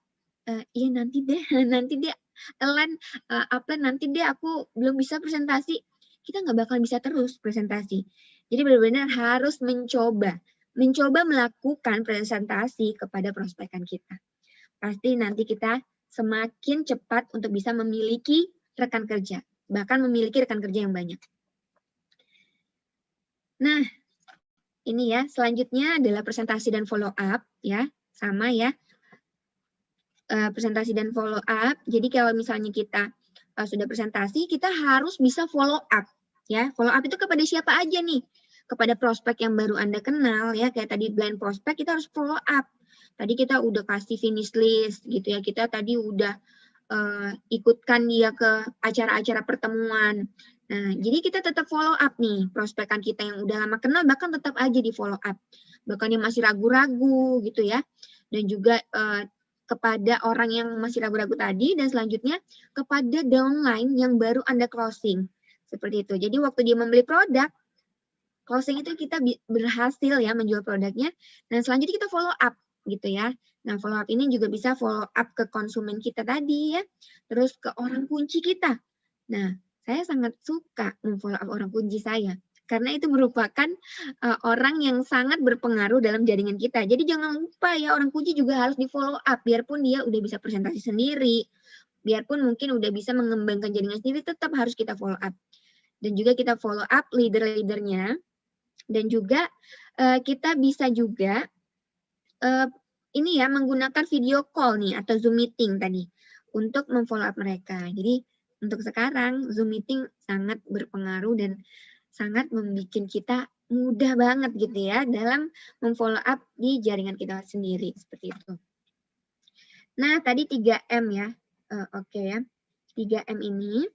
iya nanti deh nanti deh, Ellen, upline nanti deh aku belum bisa presentasi, kita nggak bakal bisa terus presentasi. Jadi benar-benar harus mencoba melakukan presentasi kepada prospekan kita. Pasti nanti kita semakin cepat untuk bisa memiliki rekan kerja, bahkan memiliki rekan kerja yang banyak. Nah, ini ya, selanjutnya adalah presentasi dan follow up ya, sama ya. Presentasi dan follow up. Jadi kalau misalnya kita sudah presentasi, kita harus bisa follow up ya. Follow up itu kepada siapa aja nih? Kepada prospek yang baru Anda kenal ya, kayak tadi blind prospek kita harus follow up. Tadi kita udah kasih finish list gitu ya. Kita tadi udah ikutkan dia ke acara-acara pertemuan. Nah, jadi kita tetap follow up nih, prospekan kita yang udah lama kenal bahkan tetap aja di follow up. Bahkan yang masih ragu-ragu gitu ya. Dan juga kepada orang yang masih ragu-ragu tadi, dan selanjutnya kepada downline yang baru Anda closing. Seperti itu. Jadi waktu dia membeli produk, closing itu kita berhasil ya menjual produknya, dan selanjutnya kita follow up gitu ya. Nah, follow up ini juga bisa follow up ke konsumen kita tadi ya, terus ke orang kunci kita. Nah, saya sangat suka memfollow up orang kunci saya, karena itu merupakan orang yang sangat berpengaruh dalam jaringan kita. Jadi jangan lupa ya, orang kunci juga harus di follow up, biarpun dia udah bisa presentasi sendiri, biarpun mungkin udah bisa mengembangkan jaringan sendiri, tetap harus kita follow up. Dan juga kita follow up leader-leadernya. Dan juga kita bisa juga ini ya menggunakan video call nih atau Zoom meeting tadi untuk memfollow up mereka. Jadi untuk sekarang Zoom meeting sangat berpengaruh dan sangat membuat kita mudah banget gitu ya dalam memfollow up di jaringan kita sendiri seperti itu. Nah, tadi 3M ya. Oke ya. 3M ini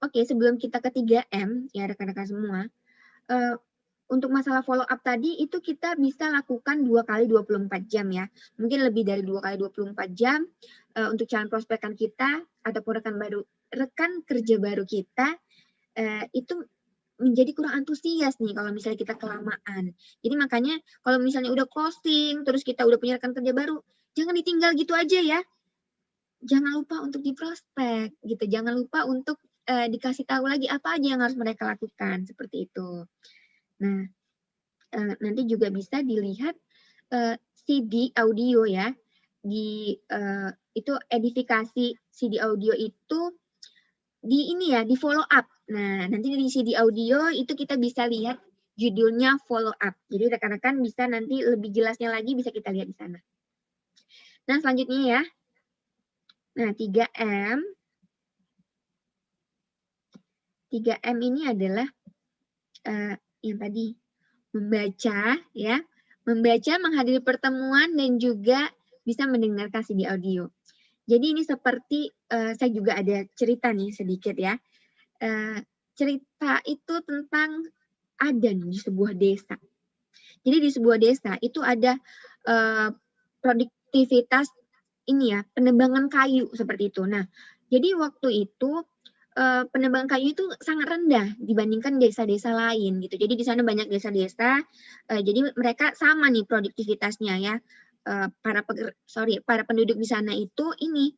oke, sebelum kita ke 3M ya rekan-rekan semua, untuk masalah follow up tadi itu kita bisa lakukan 2 kali 24 jam ya. Mungkin lebih dari 2 kali 24 jam untuk calon prospekan kita ataupun rekan kerja baru kita itu menjadi kurang antusias nih kalau misalnya kita kelamaan. Jadi makanya kalau misalnya udah closing, terus kita udah punya rekan kerja baru, jangan ditinggal gitu aja ya. Jangan lupa untuk diprospek gitu. Jangan lupa untuk dikasih tahu lagi apa aja yang harus mereka lakukan seperti itu. Nah, nanti juga bisa dilihat CD audio ya. Itu edifikasi CD audio itu di ini ya, di follow up. Nah, nanti di CD audio itu kita bisa lihat judulnya follow up. Jadi rekan-rekan bisa nanti lebih jelasnya lagi bisa kita lihat di sana. Nah, selanjutnya ya. Nah, 3M. 3M ini adalah yang tadi membaca ya. Membaca, menghadiri pertemuan dan juga bisa mendengarkan CD audio. Jadi ini seperti saya juga ada cerita nih sedikit ya. Cerita itu tentang ada nih di sebuah desa. Jadi di sebuah desa itu ada produktivitas ini ya, penebangan kayu seperti itu. Nah, jadi waktu itu penebangan kayu itu sangat rendah dibandingkan desa-desa lain gitu. Jadi di sana banyak desa-desa, jadi mereka sama nih produktivitasnya ya. Para penduduk di sana itu ini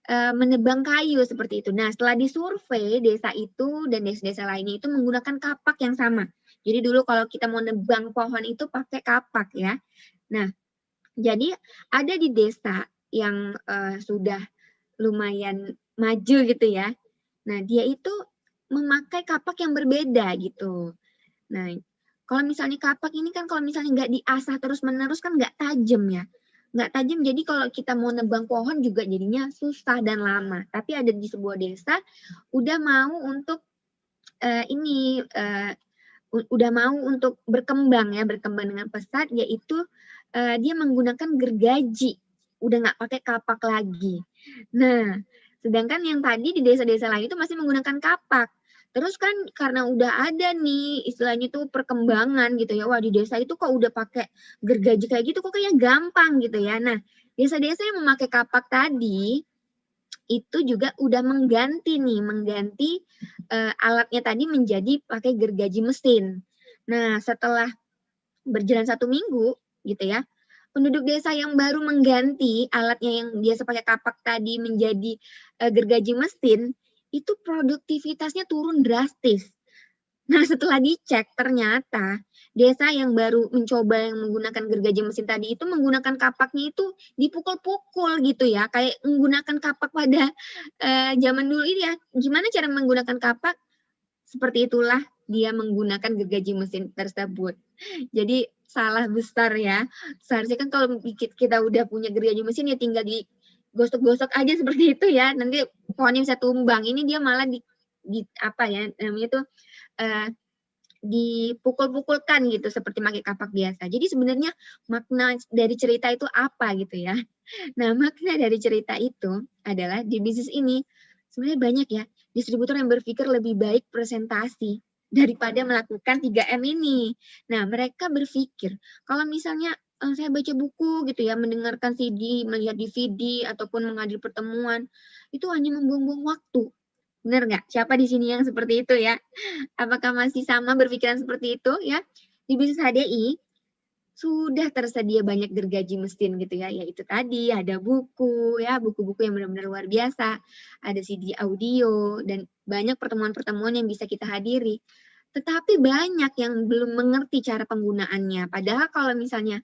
menebang kayu seperti itu. Nah, setelah disurvei desa itu dan desa-desa lainnya itu menggunakan kapak yang sama. Jadi dulu kalau kita mau nebang pohon itu pakai kapak ya. Nah, jadi ada di desa yang sudah lumayan maju gitu ya. Nah, dia itu memakai kapak yang berbeda gitu. Nah, kalau misalnya kapak ini kan kalau misalnya nggak diasah terus-menerus kan nggak tajam ya. Nggak tajam, jadi kalau kita mau nebang pohon juga jadinya susah dan lama. Tapi ada di sebuah desa udah mau untuk udah mau untuk berkembang ya, berkembang dengan pesat, yaitu dia menggunakan gergaji, udah nggak pakai kapak lagi. Nah, sedangkan yang tadi di desa-desa lain itu masih menggunakan kapak. Terus kan karena udah ada nih istilahnya tuh perkembangan gitu ya, wah di desa itu kok udah pakai gergaji kayak gitu kok kayaknya gampang gitu ya. Nah, desa-desa yang memakai kapak tadi itu juga udah mengganti alatnya tadi menjadi pakai gergaji mesin. Nah, setelah berjalan 1 minggu gitu ya, penduduk desa yang baru mengganti alatnya yang biasa pakai kapak tadi menjadi gergaji mesin, itu produktivitasnya turun drastis. Nah, setelah dicek ternyata desa yang baru mencoba yang menggunakan gergaji mesin tadi itu menggunakan kapaknya itu dipukul-pukul gitu ya, kayak menggunakan kapak pada zaman dulu ini ya. Gimana cara menggunakan kapak? Seperti itulah dia menggunakan gergaji mesin tersebut. Jadi salah besar ya. Seharusnya kan kalau kita udah punya gergaji mesin ya tinggal digosok-gosok aja seperti itu ya. Nanti pohonnya bisa tumbang. Ini dia malah apa ya namanya tuh dipukul-pukulkan gitu seperti pakai kapak biasa. Jadi sebenarnya makna dari cerita itu apa gitu ya. Nah, makna dari cerita itu adalah di bisnis ini sebenarnya banyak ya distributor yang berpikir lebih baik presentasi daripada melakukan 3M ini. Nah, mereka berpikir kalau misalnya saya baca buku gitu ya, mendengarkan CD, melihat DVD ataupun menghadiri pertemuan, itu hanya membuang-buang waktu. Benar nggak? Siapa di sini yang seperti itu ya? Apakah masih sama berpikiran seperti itu ya? Di bisnis HDI sudah tersedia banyak gergaji mesin gitu ya, yaitu tadi ada buku ya, buku-buku yang benar-benar luar biasa, ada CD audio dan banyak pertemuan-pertemuan yang bisa kita hadiri. Tetapi banyak yang belum mengerti cara penggunaannya. Padahal kalau misalnya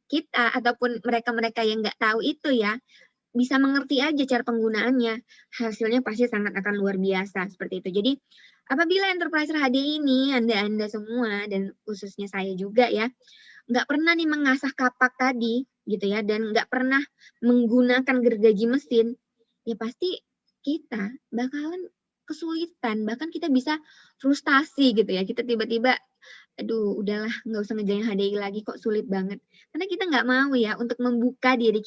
kita ataupun mereka-mereka yang nggak tahu itu ya, bisa mengerti aja cara penggunaannya, hasilnya pasti sangat akan luar biasa seperti itu. Jadi apabila enterprise HDI ini Anda semua dan khususnya saya juga ya, nggak pernah nih mengasah kapak tadi gitu ya dan nggak pernah menggunakan gergaji mesin, ya pasti kita bakalan kesulitan, bahkan kita bisa frustasi gitu ya. Kita tiba-tiba aduh udahlah nggak usah ngejain HDI lagi kok sulit banget. Karena kita nggak mau ya untuk membuka diri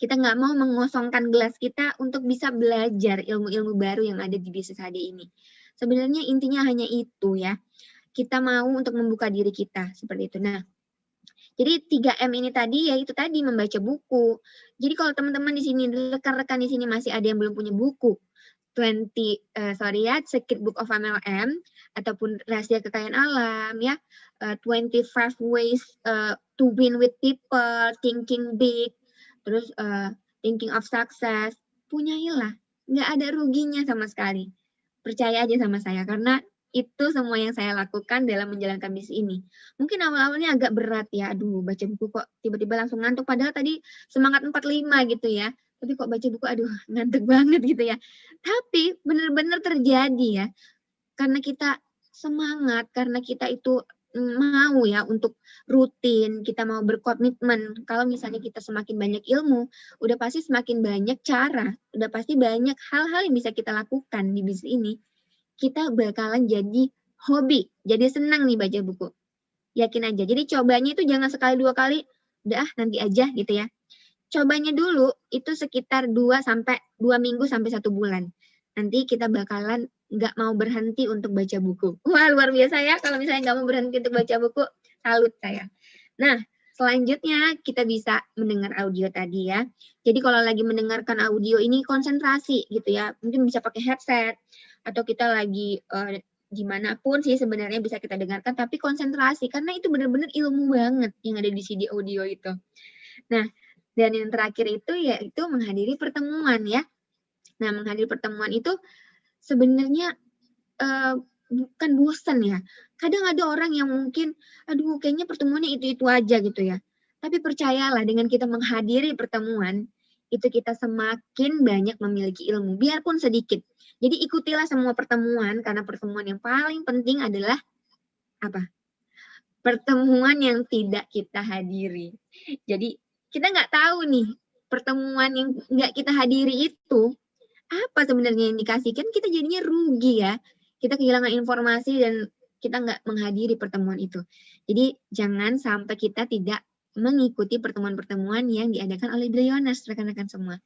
kita nggak mau mengosongkan gelas kita untuk bisa belajar ilmu-ilmu baru yang ada di bisnis HDI ini. Sebenarnya intinya hanya itu ya. Kita mau untuk membuka diri kita seperti itu. Nah, jadi 3M ini tadi ya itu tadi membaca buku. Jadi kalau teman-teman di sini, rekan-rekan di sini masih ada yang belum punya buku, Secret Book of MLM ataupun Rahasia Kekayaan Alam ya, 25 Ways to Win with People, Thinking Big, terus Thinking of Success, punyailah, nggak ada ruginya sama sekali. Percaya aja sama saya karena itu semua yang saya lakukan dalam menjalankan bisnis ini. Mungkin awal-awalnya agak berat ya, aduh baca buku kok tiba-tiba langsung ngantuk, padahal tadi semangat 45 gitu ya. Tapi kok baca buku, aduh ngantuk banget gitu ya. Tapi benar-benar terjadi ya, karena kita semangat, karena kita itu mau ya untuk rutin, kita mau berkomitmen. Kalau misalnya kita semakin banyak ilmu, udah pasti semakin banyak cara, udah pasti banyak hal-hal yang bisa kita lakukan di bisnis ini. Kita bakalan jadi hobi, jadi senang nih baca buku. Yakin aja. Jadi cobanya itu jangan sekali 2 kali, udah nanti aja gitu ya. Cobanya dulu itu sekitar 2 minggu sampai 1 bulan. Nanti kita bakalan nggak mau berhenti untuk baca buku. Wah, luar biasa ya kalau misalnya nggak mau berhenti untuk baca buku, salut saya. Nah, selanjutnya kita bisa mendengar audio tadi ya. Jadi kalau lagi mendengarkan audio ini konsentrasi gitu ya. Mungkin bisa pakai headset atau kita lagi dimanapun sih sebenarnya bisa kita dengarkan, tapi konsentrasi karena itu benar-benar ilmu banget yang ada di CD audio itu. Nah, dan yang terakhir itu yaitu menghadiri pertemuan ya. Nah, menghadiri pertemuan itu sebenarnya bukan bosan ya. Kadang ada orang yang mungkin, aduh kayaknya pertemuannya itu-itu aja gitu ya. Tapi percayalah dengan kita menghadiri pertemuan, itu kita semakin banyak memiliki ilmu, biarpun sedikit. Jadi ikutilah semua pertemuan, karena pertemuan yang paling penting adalah apa? Pertemuan yang tidak kita hadiri. Jadi kita nggak tahu nih, pertemuan yang nggak kita hadiri itu, apa sebenarnya yang dikasihkan, kita jadinya rugi ya. Kita kehilangan informasi dan kita nggak menghadiri pertemuan itu. Jadi jangan sampai kita tidak mengikuti pertemuan-pertemuan yang diadakan oleh Billionaires, rekan-rekan semua.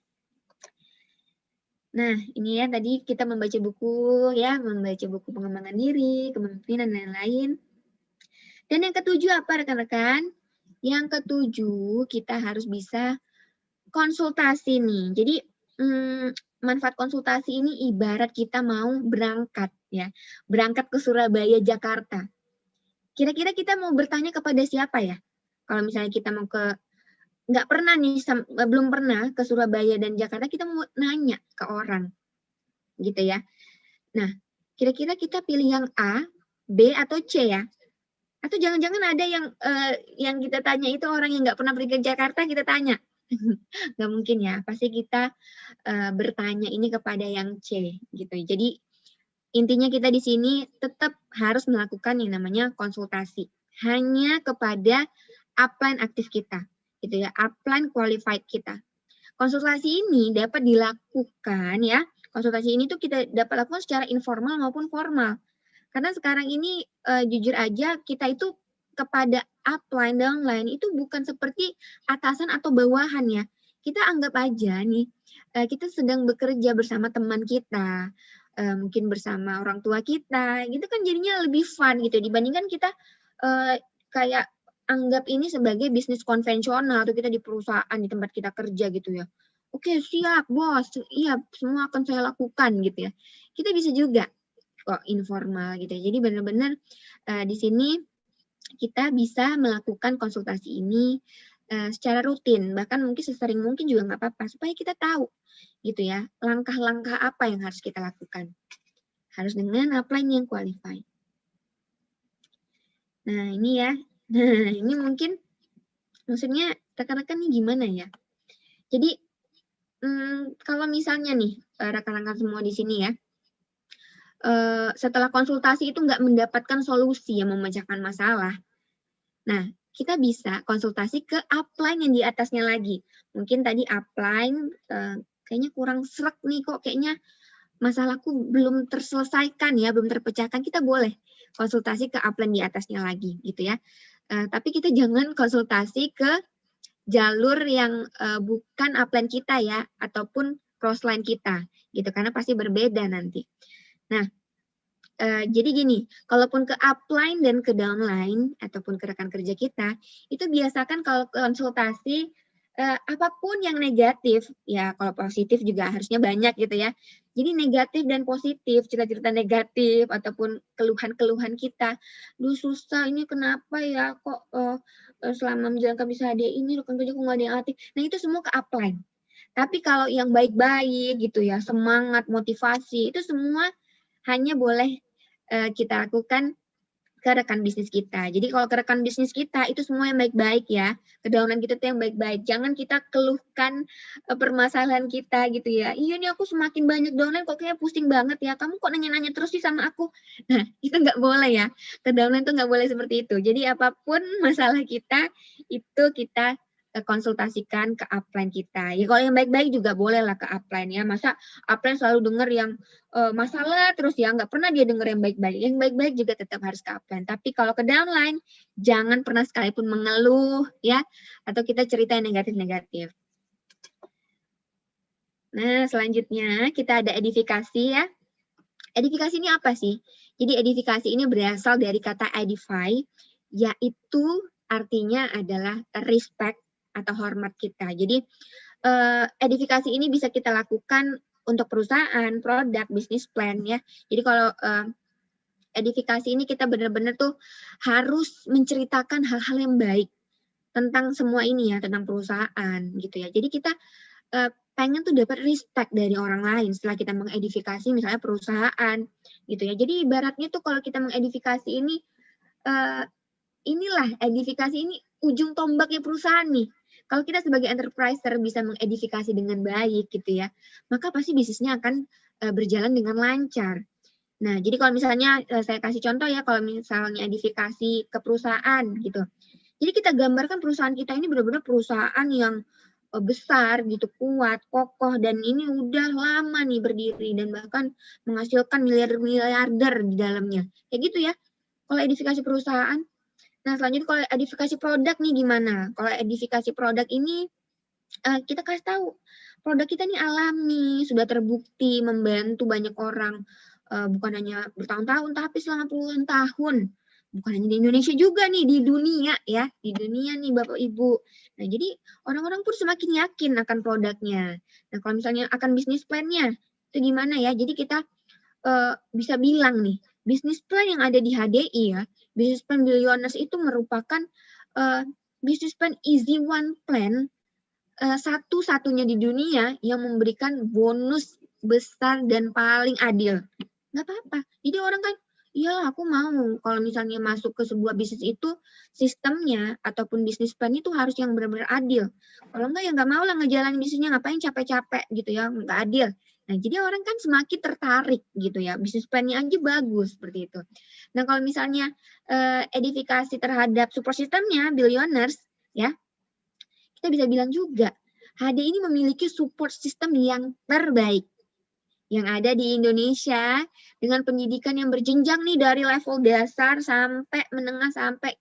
Nah, ini ya tadi kita membaca buku ya, membaca buku pengembangan diri, kepemimpinan dan lain-lain. Dan yang ketujuh apa rekan-rekan? Yang ketujuh kita harus bisa konsultasi nih. Jadi manfaat konsultasi ini ibarat kita mau berangkat ya, berangkat ke Surabaya, Jakarta. Kira-kira kita mau bertanya kepada siapa ya? Kalau misalnya kita mau nggak pernah nih, belum pernah ke Surabaya dan Jakarta, kita mau nanya ke orang, gitu ya. Nah, kira-kira kita pilih yang A, B atau C ya? Atau jangan-jangan ada yang kita tanya itu orang yang nggak pernah pergi ke Jakarta, kita tanya. Nggak mungkin ya, pasti kita bertanya ini kepada yang C gitu. Jadi intinya kita di sini tetap harus melakukan yang namanya konsultasi hanya kepada upline aktif kita, gitu ya, upline qualified kita. Konsultasi ini dapat dilakukan ya. Konsultasi ini tuh kita dapat lakukan secara informal maupun formal. Karena sekarang ini jujur aja kita itu kepada upline, downline itu bukan seperti atasan atau bawahan ya. Kita anggap aja nih, kita sedang bekerja bersama teman kita, mungkin bersama orang tua kita, gitu kan jadinya lebih fun gitu dibandingkan kita kayak anggap ini sebagai bisnis konvensional atau kita di perusahaan di tempat kita kerja gitu ya. Oke, siap bos, iya semua akan saya lakukan gitu ya. Kita bisa juga kok informal gitu. Jadi benar-benar di sini kita bisa melakukan konsultasi ini secara rutin, bahkan mungkin sesering mungkin juga nggak apa-apa, supaya kita tahu gitu ya langkah-langkah apa yang harus kita lakukan. Harus dengan upline yang qualified. Nah ini ya, nah ini mungkin maksudnya rekan-rekan nih gimana ya? Jadi kalau misalnya nih rekan-rekan semua di sini ya, setelah konsultasi itu nggak mendapatkan solusi yang memecahkan masalah. Nah, kita bisa konsultasi ke upline yang di atasnya lagi. Mungkin tadi upline kayaknya kurang srek nih kok, kayaknya masalahku belum terselesaikan ya, belum terpecahkan. Kita boleh konsultasi ke upline di atasnya lagi gitu ya. Tapi kita jangan konsultasi ke jalur yang bukan upline kita ya, ataupun crossline kita gitu, karena pasti berbeda nanti. Nah, jadi gini, kalaupun ke upline dan ke downline ataupun ke rekan kerja kita, itu biasakan kalau konsultasi apapun yang negatif, ya kalau positif juga harusnya banyak gitu ya. Jadi negatif dan positif, cerita-cerita negatif ataupun keluhan-keluhan kita. Duh susah ini kenapa ya kok selama menjalankan bisnis hadiah ini rekan kerja kok nggak ada yang aktif. Nah itu semua ke-apply. Tapi kalau yang baik-baik gitu ya, semangat, motivasi, itu semua hanya boleh kita lakukan ke rekan bisnis kita. Jadi kalau ke rekan bisnis kita itu semua yang baik-baik ya. Kedaunan kita tuh yang baik-baik. Jangan kita keluhkan permasalahan kita gitu ya. Iya nih aku semakin banyak downline kok kayaknya pusing banget ya. Kamu kok nanya-nanya terus sih sama aku. Nah itu nggak boleh ya. Kedaunan tuh nggak boleh seperti itu. Jadi apapun masalah kita itu kita konsultasikan ke upline kita. Ya kalau yang baik-baik juga boleh lah ke upline ya. Masa upline selalu dengar yang masalah terus ya, nggak pernah dia dengar yang baik-baik. Yang baik-baik juga tetap harus ke upline. Tapi kalau ke downline, jangan pernah sekalipun mengeluh ya, atau kita cerita yang negatif-negatif. Nah, selanjutnya kita ada edifikasi ya. Edifikasi ini apa sih? Jadi edifikasi ini berasal dari kata edify, yaitu artinya adalah respect atau hormat kita. Jadi edifikasi ini bisa kita lakukan untuk perusahaan, produk, bisnis plan ya. Jadi kalau edifikasi ini kita benar-benar tuh harus menceritakan hal-hal yang baik tentang semua ini ya, tentang perusahaan gitu ya. Jadi kita pengen tuh dapat respect dari orang lain setelah kita mengedifikasi misalnya perusahaan gitu ya. Jadi ibaratnya tuh kalau kita mengedifikasi ini inilah edifikasi ini ujung tombaknya perusahaan nih. Kalau kita sebagai enterpriser bisa mengedifikasi dengan baik gitu ya, maka pasti bisnisnya akan berjalan dengan lancar. Nah, jadi kalau misalnya saya kasih contoh ya, kalau misalnya edifikasi ke perusahaan gitu. Jadi kita gambarkan perusahaan kita ini benar-benar perusahaan yang besar gitu, kuat, kokoh, dan ini udah lama nih berdiri dan bahkan menghasilkan miliarder di dalamnya. Kayak gitu ya. Kalau edifikasi perusahaan. Nah, selanjutnya kalau edifikasi produk nih gimana? Kalau edifikasi produk ini kita kasih tahu produk kita nih alami, sudah terbukti membantu banyak orang, bukan hanya bertahun-tahun tapi selama puluhan tahun. Bukan hanya di Indonesia juga nih, di dunia ya, di dunia nih Bapak Ibu. Nah, jadi orang-orang pun semakin yakin akan produknya. Nah, kalau misalnya akan bisnis plan-nya, itu gimana ya? Jadi kita bisa bilang nih, bisnis plan yang ada di HDI ya, bisnis plan Billionaires itu merupakan bisnis plan easy one plan satu-satunya di dunia yang memberikan bonus besar dan paling adil. Nggak apa-apa. Jadi orang kan, iya aku mau kalau misalnya masuk ke sebuah bisnis itu sistemnya ataupun bisnis plan itu harus yang benar-benar adil. Kalau enggak ya nggak mau lah ngejalanin bisnisnya, ngapain capek-capek gitu ya, nggak adil. Nah, jadi orang kan semakin tertarik gitu ya, bisnis plan-nya aja bagus seperti itu. Nah, kalau misalnya edifikasi terhadap support sistemnya Billionaires ya, kita bisa bilang juga HD ini memiliki support system yang terbaik yang ada di Indonesia dengan pendidikan yang berjenjang nih dari level dasar sampai menengah sampai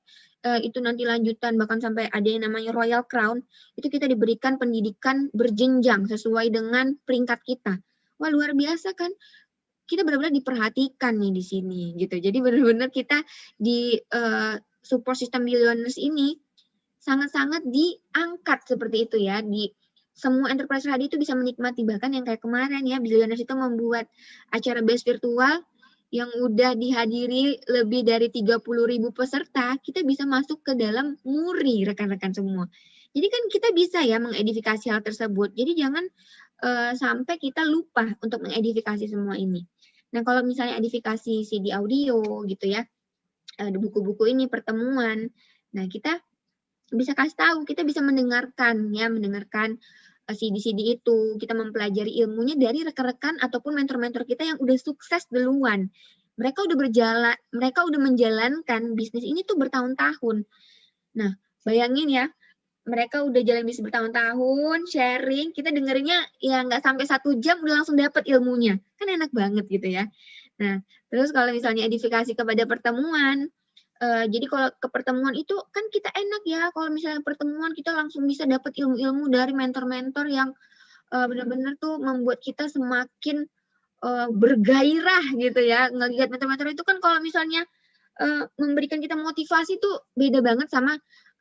itu nanti lanjutan bahkan sampai ada yang namanya Royal Crown, itu kita diberikan pendidikan berjenjang sesuai dengan peringkat kita. Wah, luar biasa kan? Kita benar-benar diperhatikan nih di sini gitu. Jadi benar-benar kita di support system Billionaires ini sangat-sangat diangkat seperti itu ya. Di semua enterprise HD itu bisa menikmati, bahkan yang kayak kemarin ya, Billionaires itu membuat acara BES virtual yang udah dihadiri lebih dari 30.000 peserta, kita bisa masuk ke dalam MURI rekan-rekan semua. Jadi kan kita bisa ya mengedifikasi hal tersebut. Jadi jangan sampai kita lupa untuk mengedifikasi semua ini. Nah, kalau misalnya edifikasi CD audio gitu ya, buku-buku ini pertemuan. Nah, kita bisa kasih tahu, kita bisa mendengarkan ya, mendengarkan CD-CD itu, kita mempelajari ilmunya dari rekan-rekan ataupun mentor-mentor kita yang udah sukses duluan. Mereka udah menjalankan bisnis ini tuh bertahun-tahun. Nah, bayangin ya, mereka udah jalan bisnis bertahun-tahun, sharing, kita dengerinnya ya nggak sampai 1 jam udah langsung dapat ilmunya. Kan enak banget gitu ya. Nah, terus kalau misalnya edifikasi kepada pertemuan, jadi kalau ke pertemuan itu kan kita enak ya, kalau misalnya pertemuan kita langsung bisa dapat ilmu-ilmu dari mentor-mentor yang benar-benar tuh membuat kita semakin bergairah gitu ya. Ngelihat mentor-mentor itu kan kalau misalnya memberikan kita motivasi tuh beda banget sama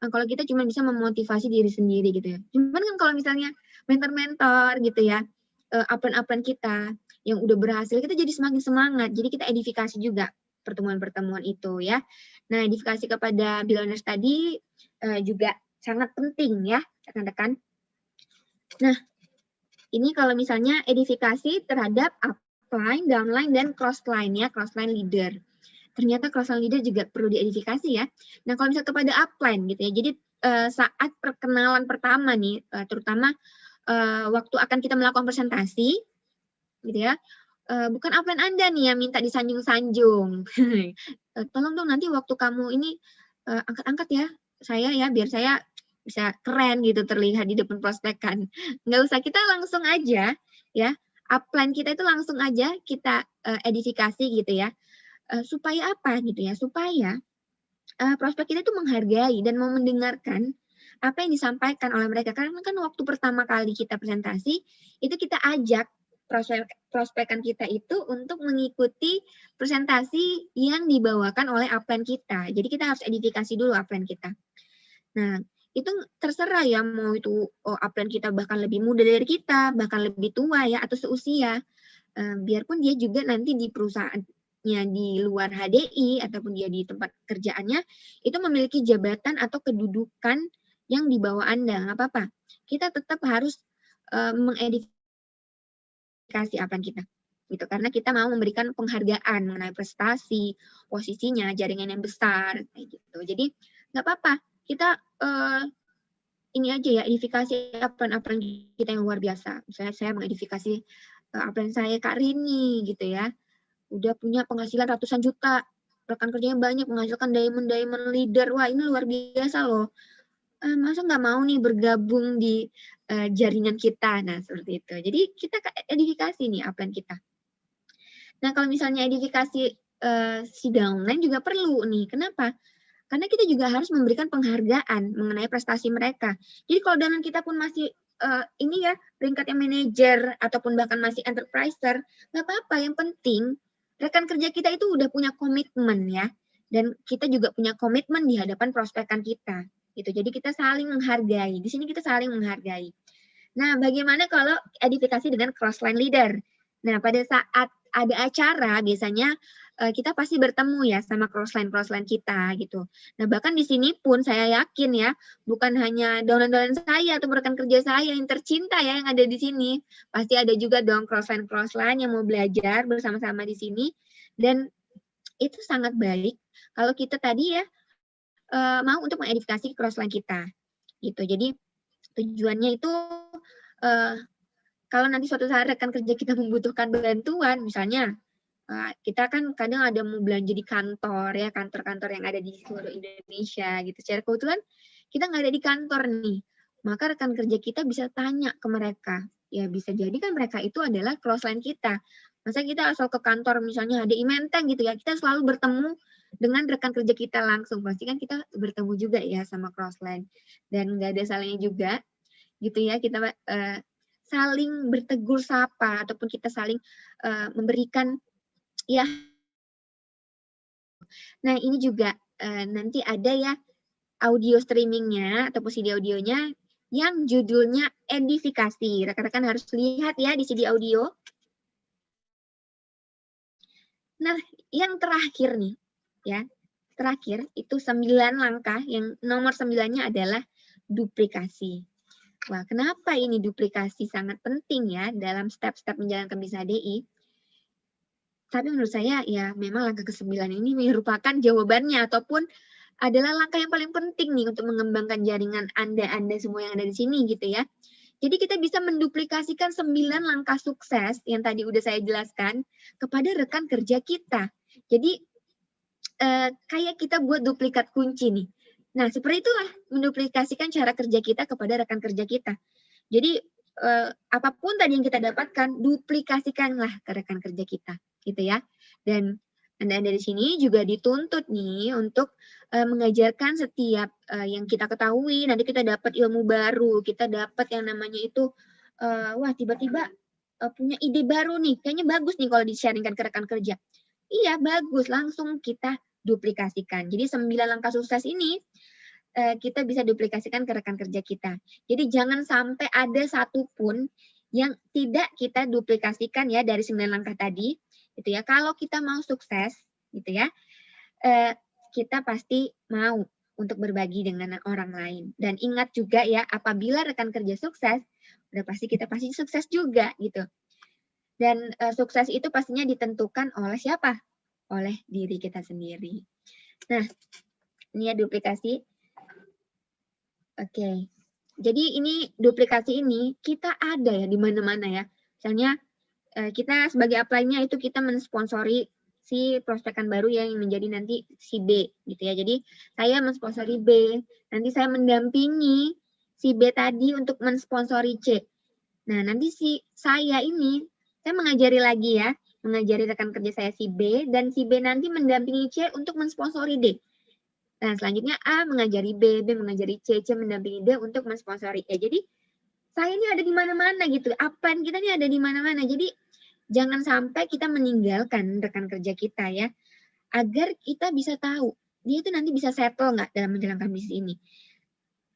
kalau kita cuma bisa memotivasi diri sendiri gitu ya. Cuman kan kalau misalnya mentor-mentor gitu ya, upline-upline kita, yang udah berhasil, kita jadi semakin semangat. Jadi kita edifikasi juga pertemuan-pertemuan itu ya. Nah, edifikasi kepada billionaires tadi juga sangat penting ya, rekan-rekan. Nah, ini kalau misalnya edifikasi terhadap upline, downline, dan crossline ya, crossline leader. Ternyata crossline leader juga perlu diedifikasi ya. Nah, kalau misalnya kepada upline gitu ya, jadi saat perkenalan pertama nih, terutama waktu akan kita melakukan presentasi, gitu ya, bukan upline Anda nih yang minta disanjung-sanjung. Tolong dong nanti waktu kamu ini angkat-angkat ya, saya ya, biar saya bisa keren gitu terlihat di depan prospekan. Nggak usah, kita langsung aja ya, upline kita itu langsung aja kita edifikasi gitu ya. Supaya apa gitu ya, supaya prospek kita itu menghargai dan mau mendengarkan apa yang disampaikan oleh mereka. Karena kan waktu pertama kali kita presentasi, itu kita ajak prospekan kita itu untuk mengikuti presentasi yang dibawakan oleh upline kita. Jadi kita harus edifikasi dulu upline kita. Nah, itu terserah ya, mau itu upline kita bahkan lebih muda dari kita, bahkan lebih tua ya, atau seusia. Biarpun dia juga nanti di perusahaannya di luar HDI ataupun dia di tempat kerjaannya itu memiliki jabatan atau kedudukan yang di bawah Anda, nggak apa-apa. Kita tetap harus mengedifikasi upline kita, gitu. Karena kita mau memberikan penghargaan mengenai prestasi, posisinya, jaringan yang besar, kayak gitu. Jadi nggak apa-apa, kita ini aja ya, edifikasi upline kita yang luar biasa. Misalnya saya mengedifikasi upline saya Kak Rini gitu ya, udah punya penghasilan ratusan juta, rekan kerjanya banyak, menghasilkan diamond leader, wah ini luar biasa loh. Masa nggak mau nih bergabung di jaringan kita, nah seperti itu. Jadi kita edifikasi nih upline kita. Nah kalau misalnya edifikasi si downline juga perlu nih, kenapa? Karena kita juga harus memberikan penghargaan mengenai prestasi mereka. Jadi kalau downline kita pun masih ini ya peringkatnya manajer ataupun bahkan masih enterpriser, nggak apa-apa. Yang penting rekan kerja kita itu udah punya komitmen ya, dan kita juga punya komitmen di hadapan prospekan kita. Gitu. Jadi kita saling menghargai. Di sini kita saling menghargai. Nah, bagaimana kalau edifikasi dengan crossline leader? Nah, pada saat ada acara biasanya kita pasti bertemu ya sama crossline kita gitu. Nah, bahkan di sini pun saya yakin ya, bukan hanya downline saya atau rekan kerja saya yang tercinta ya yang ada di sini. Pasti ada juga dong crossline yang mau belajar bersama-sama di sini, dan itu sangat baik kalau kita tadi ya mau untuk mengedifikasi crossline kita gitu. Jadi tujuannya itu kalau nanti suatu saat rekan kerja kita membutuhkan bantuan, misalnya kita kan kadang ada mau belanja di kantor ya, kantor-kantor yang ada di seluruh Indonesia gitu. Secara kebetulan kita nggak ada di kantor nih, maka rekan kerja kita bisa tanya ke mereka. Ya bisa jadi kan mereka itu adalah crossline kita. Masa kita asal ke kantor misalnya HDI Menteng gitu ya, kita selalu bertemu dengan rekan kerja kita langsung. Pasti kan kita bertemu juga ya sama crossline. Dan nggak ada salahnya juga gitu ya, kita saling bertegur sapa ataupun kita saling memberikan ya. Nah ini juga nanti ada ya audio streamingnya ataupun CD audionya yang judulnya edifikasi. Rekan-rekan harus lihat ya di CD audio. Nah yang terakhir nih ya, terakhir itu 9 langkah, yang nomor 9-nya adalah duplikasi. Wah, kenapa ini duplikasi sangat penting ya dalam step-step menjalankan bisnis HDI? Tapi menurut saya ya memang langkah ke-9 ini merupakan jawabannya ataupun adalah langkah yang paling penting nih untuk mengembangkan jaringan Anda semua yang ada di sini gitu ya. Jadi kita bisa menduplikasikan 9 langkah sukses yang tadi udah saya jelaskan kepada rekan kerja kita. Jadi kayak kita buat duplikat kunci nih. Nah, seperti itulah menduplikasikan cara kerja kita kepada rekan kerja kita. Jadi apapun tadi yang kita dapatkan, duplikasikanlah ke rekan kerja kita, gitu ya. Dan Anda dari sini juga dituntut nih untuk mengajarkan setiap yang kita ketahui. Nanti kita dapat ilmu baru, kita dapat yang namanya itu, wah tiba-tiba punya ide baru nih, kayaknya bagus nih kalau di-sharingkan ke rekan kerja. Iya, bagus, langsung kita duplikasikan. Jadi 9 langkah sukses ini kita bisa duplikasikan ke rekan kerja kita. Jadi jangan sampai ada satupun yang tidak kita duplikasikan ya dari 9 langkah tadi, gitu ya. Kalau kita mau sukses, gitu ya, kita pasti mau untuk berbagi dengan orang lain. Dan ingat juga ya, apabila rekan kerja sukses, udah pasti kita pasti sukses juga gitu. Dan sukses itu pastinya ditentukan oleh siapa? Oleh diri kita sendiri. Nah, ini ya duplikasi. Oke. Jadi ini duplikasi ini kita ada ya di mana-mana ya. Misalnya kita sebagai apply-nya itu kita mensponsori si prospekan baru yang menjadi nanti si B gitu ya. Jadi saya mensponsori B, nanti saya mendampingi si B tadi untuk mensponsori C. Nah, nanti si saya ini saya mengajari lagi ya, mengajari rekan kerja saya si B dan si B nanti mendampingi C untuk mensponsori D. Nah, selanjutnya A mengajari B, B mengajari C, C mendampingi D untuk mensponsori E. Jadi saya ini ada di mana-mana gitu. Apaan kita ini ada di mana-mana. Jadi jangan sampai kita meninggalkan rekan kerja kita ya, agar kita bisa tahu dia itu nanti bisa settle nggak dalam menjalankan bisnis ini.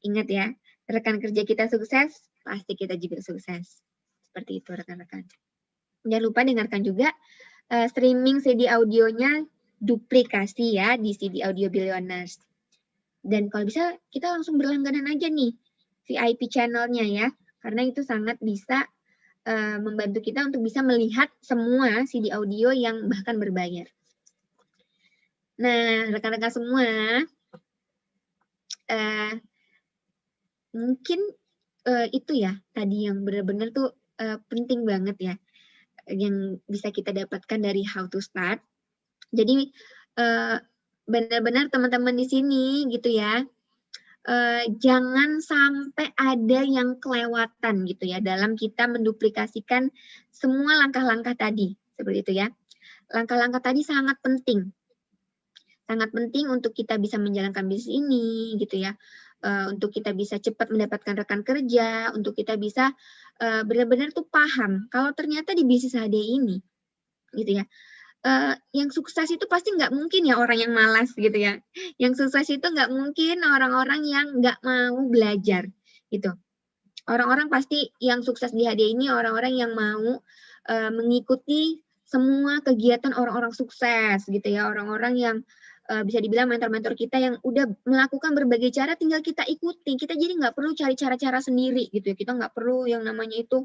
Ingat ya, rekan kerja kita sukses, pasti kita juga sukses. Seperti itu rekan-rekan. Jangan lupa dengarkan juga streaming CD audionya duplikasi ya di CD Audio Billionaires. Dan kalau bisa kita langsung berlangganan aja nih VIP channelnya ya, karena itu sangat bisa membantu kita untuk bisa melihat semua CD audio yang bahkan berbayar. Nah, rekan-rekan semua, mungkin itu ya tadi yang benar-benar tuh penting banget ya, yang bisa kita dapatkan dari How to Start. Jadi benar-benar teman-teman di sini gitu ya, jangan sampai ada yang kelewatan gitu ya dalam kita menduplikasikan semua langkah-langkah tadi, seperti itu ya. Langkah-langkah tadi sangat penting untuk kita bisa menjalankan bisnis ini gitu ya, untuk kita bisa cepat mendapatkan rekan kerja, untuk kita bisa benar-benar tuh paham kalau ternyata di bisnis HD ini gitu ya, yang sukses itu pasti nggak mungkin ya orang yang malas gitu ya. Yang sukses itu nggak mungkin orang-orang yang nggak mau belajar gitu. Orang-orang pasti yang sukses di HD ini orang-orang yang mau mengikuti semua kegiatan orang-orang sukses gitu ya. Orang-orang yang bisa dibilang mentor-mentor kita yang udah melakukan berbagai cara tinggal kita ikuti. Kita jadi nggak perlu cari cara-cara sendiri gitu ya. Kita nggak perlu yang namanya itu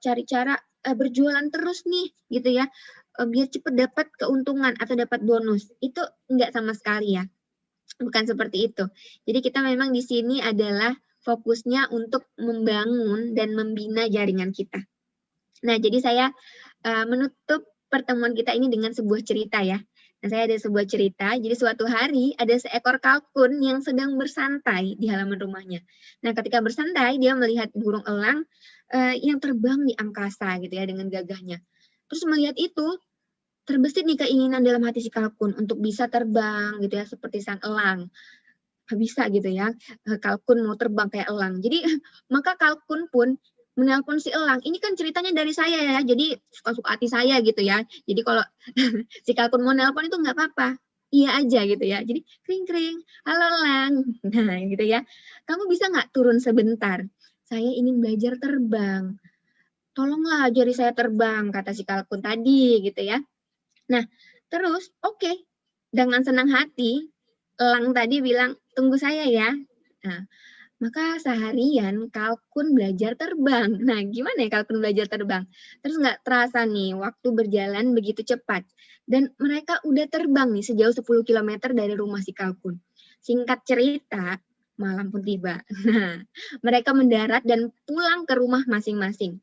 cari cara berjualan terus nih gitu ya, biar cepat dapat keuntungan atau dapat bonus. Itu enggak sama sekali ya. Bukan seperti itu. Jadi kita memang di sini adalah fokusnya untuk membangun dan membina jaringan kita. Nah, jadi saya menutup pertemuan kita ini dengan sebuah cerita ya. Nah, saya ada sebuah cerita. Jadi suatu hari ada seekor kalkun yang sedang bersantai di halaman rumahnya. Nah, ketika bersantai dia melihat burung elang yang terbang di angkasa gitu ya dengan gagahnya. Terus melihat itu terbesit nih keinginan dalam hati si kalkun untuk bisa terbang gitu ya seperti sang elang. Bisa gitu ya, kalkun mau terbang kayak elang. Jadi maka kalkun pun menelpon si elang. Ini kan ceritanya dari saya ya, jadi suka-suka hati saya gitu ya. Jadi kalau si kalkun mau nelpon itu nggak apa-apa. Iya aja gitu ya. Jadi kring-kring, halo elang. Nah gitu ya. Kamu bisa nggak turun sebentar? Saya ingin belajar terbang. Tolonglah ajari saya terbang, kata si kalkun tadi gitu ya. Nah, terus oke. Dengan senang hati, elang tadi bilang, tunggu saya ya. Nah, maka seharian kalkun belajar terbang. Nah, gimana ya kalkun belajar terbang? Terus nggak terasa nih, waktu berjalan begitu cepat. Dan mereka udah terbang nih sejauh 10 km dari rumah si kalkun. Singkat cerita, malam pun tiba. Nah, mereka mendarat dan pulang ke rumah masing-masing.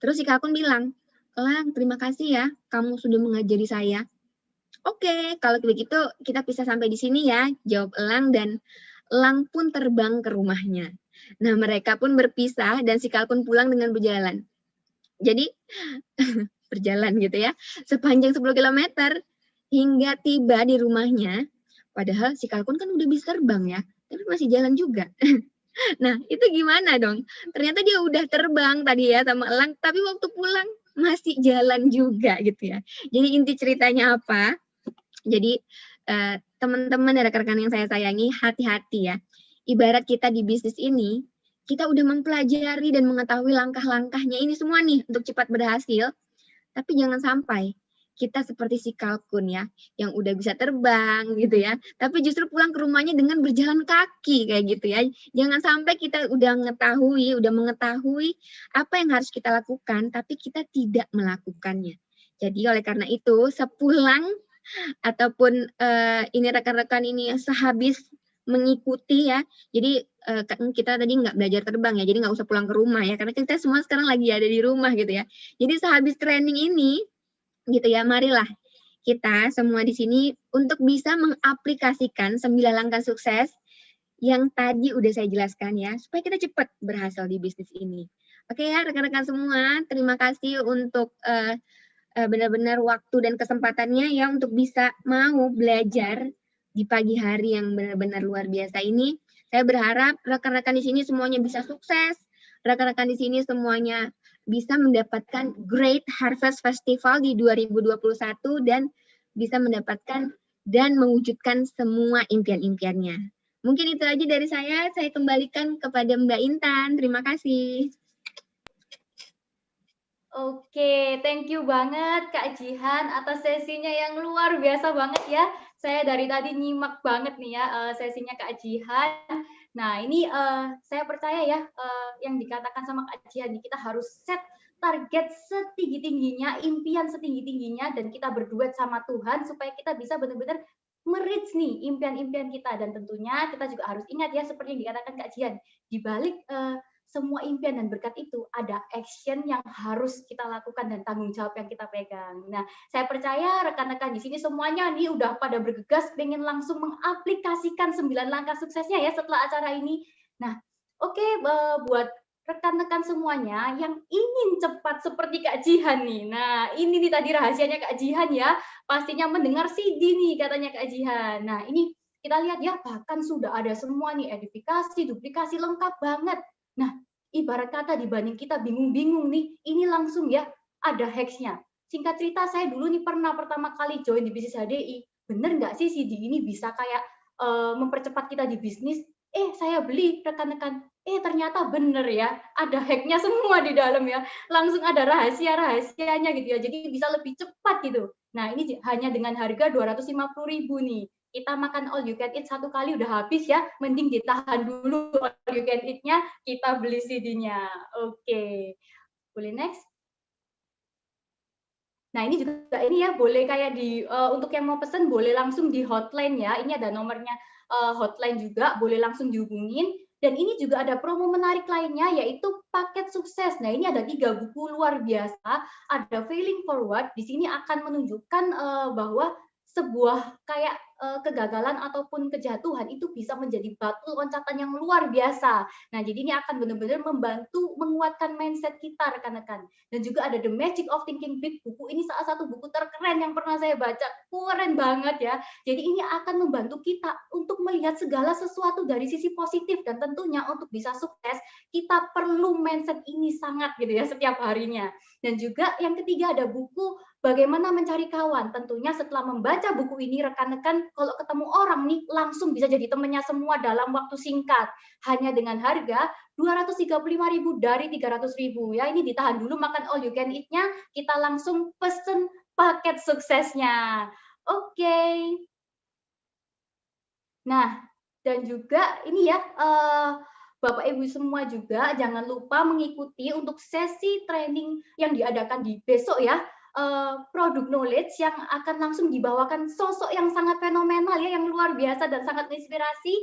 Terus si kalkun bilang, elang, terima kasih ya, kamu sudah mengajari saya. Oke, kalau begitu kita bisa sampai di sini ya, jawab elang dan elang pun terbang ke rumahnya. Nah, mereka pun berpisah dan si kalkun pulang dengan berjalan. Jadi, berjalan gitu ya, sepanjang 10 km hingga tiba di rumahnya. Padahal si kalkun kan udah bisa terbang ya, tapi masih jalan juga. Nah, itu gimana dong? Ternyata dia udah terbang tadi ya sama elang, tapi waktu pulang masih jalan juga gitu ya. Jadi inti ceritanya apa? Jadi teman-teman dan rekan-rekan yang saya sayangi, hati-hati ya. Ibarat kita di bisnis ini, kita udah mempelajari dan mengetahui langkah-langkahnya ini semua nih untuk cepat berhasil, tapi jangan sampai kita seperti si kalkun ya, yang udah bisa terbang gitu ya, tapi justru pulang ke rumahnya dengan berjalan kaki kayak gitu ya. Jangan sampai kita udah mengetahui apa yang harus kita lakukan, tapi kita tidak melakukannya. Jadi oleh karena itu, sepulang ataupun ini rekan-rekan ini sehabis mengikuti ya, jadi kita tadi nggak belajar terbang ya, jadi nggak usah pulang ke rumah ya, karena kita semua sekarang lagi ada di rumah gitu ya. Jadi sehabis training ini, gitu ya, marilah kita semua di sini untuk bisa mengaplikasikan 9 langkah sukses yang tadi udah saya jelaskan ya, supaya kita cepat berhasil di bisnis ini. Oke ya, rekan-rekan semua, terima kasih untuk benar-benar waktu dan kesempatannya ya untuk bisa mau belajar di pagi hari yang benar-benar luar biasa ini. Saya berharap rekan-rekan di sini semuanya bisa sukses, rekan-rekan di sini semuanya bisa mendapatkan Great Harvest Festival di 2021 dan bisa mendapatkan dan mewujudkan semua impian-impiannya. Mungkin itu aja dari saya kembalikan kepada Mbak Intan. Terima kasih. Oke, thank you banget Kak Jihan atas sesinya yang luar biasa banget ya. Saya dari tadi nyimak banget nih ya sesinya Kak Jihan. Nah, ini saya percaya ya yang dikatakan sama Kak Jihan, kita harus set target setinggi-tingginya, impian setinggi-tingginya, dan kita berduet sama Tuhan supaya kita bisa benar-benar merich nih impian-impian kita. Dan tentunya kita juga harus ingat ya, seperti yang dikatakan Kak Jihan, di balik semua impian dan berkat itu ada action yang harus kita lakukan dan tanggung jawab yang kita pegang. Nah, saya percaya rekan-rekan di sini semuanya nih udah pada bergegas pengen langsung mengaplikasikan 9 langkah suksesnya ya setelah acara ini. Nah, oke, buat rekan-rekan semuanya yang ingin cepat seperti Kak Jihan nih. Nah, ini nih tadi rahasianya Kak Jihan ya. Pastinya mendengar CD nih katanya Kak Jihan. Nah, ini kita lihat ya, bahkan sudah ada semua nih, edifikasi, duplikasi, lengkap banget. Nah, ibarat kata dibanding kita bingung-bingung nih, ini langsung ya ada hacks-nya. Singkat cerita, saya dulu nih pernah pertama kali join di bisnis HDI. Bener nggak sih CD ini bisa kayak mempercepat kita di bisnis? Saya beli rekan-rekan. Ternyata bener ya, ada hack-nya semua di dalam ya. Langsung ada rahasia-rahasianya gitu ya. Jadi bisa lebih cepat gitu. Nah, ini hanya dengan harga 250.000 nih. Kita makan all you can eat satu kali udah habis ya, mending ditahan dulu all you can eat-nya, kita beli CD-nya. Oke, boleh next? Nah, ini juga ini ya, boleh kayak di untuk yang mau pesen boleh langsung di hotline ya. Ini ada nomornya hotline juga, boleh langsung dihubungin. Dan ini juga ada promo menarik lainnya, yaitu paket sukses. Nah, ini ada 3 buku luar biasa. Ada Failing Forward, di sini akan menunjukkan bahwa sebuah kayak kegagalan ataupun kejatuhan itu bisa menjadi batu loncatan yang luar biasa. Nah, jadi ini akan benar-benar membantu menguatkan mindset kita, rekan-rekan. Dan juga ada The Magic of Thinking Big. Buku ini salah satu buku terkeren yang pernah saya baca. Keren banget ya. Jadi ini akan membantu kita untuk melihat segala sesuatu dari sisi positif, dan tentunya untuk bisa sukses, kita perlu mindset ini sangat gitu ya setiap harinya. Dan juga yang ketiga ada buku Bagaimana Mencari Kawan. Tentunya setelah membaca buku ini, rekan-rekan kalau ketemu orang nih langsung bisa jadi temannya semua dalam waktu singkat. Hanya dengan harga 235.000 dari 300.000 ya. Ini ditahan dulu makan all you can eat-nya, kita langsung pesen paket suksesnya. Oke. Nah, dan juga ini ya Bapak Ibu semua juga jangan lupa mengikuti untuk sesi training yang diadakan di besok ya. Product knowledge yang akan langsung dibawakan sosok yang sangat fenomenal ya, yang luar biasa dan sangat menginspirasi,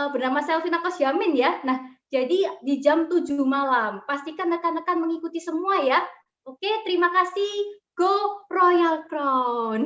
bernama Selvina Kosyamin ya. Nah, jadi di jam 7 malam. Pastikan rekan-rekan mengikuti semua ya. Oke, terima kasih. Go Royal Crown.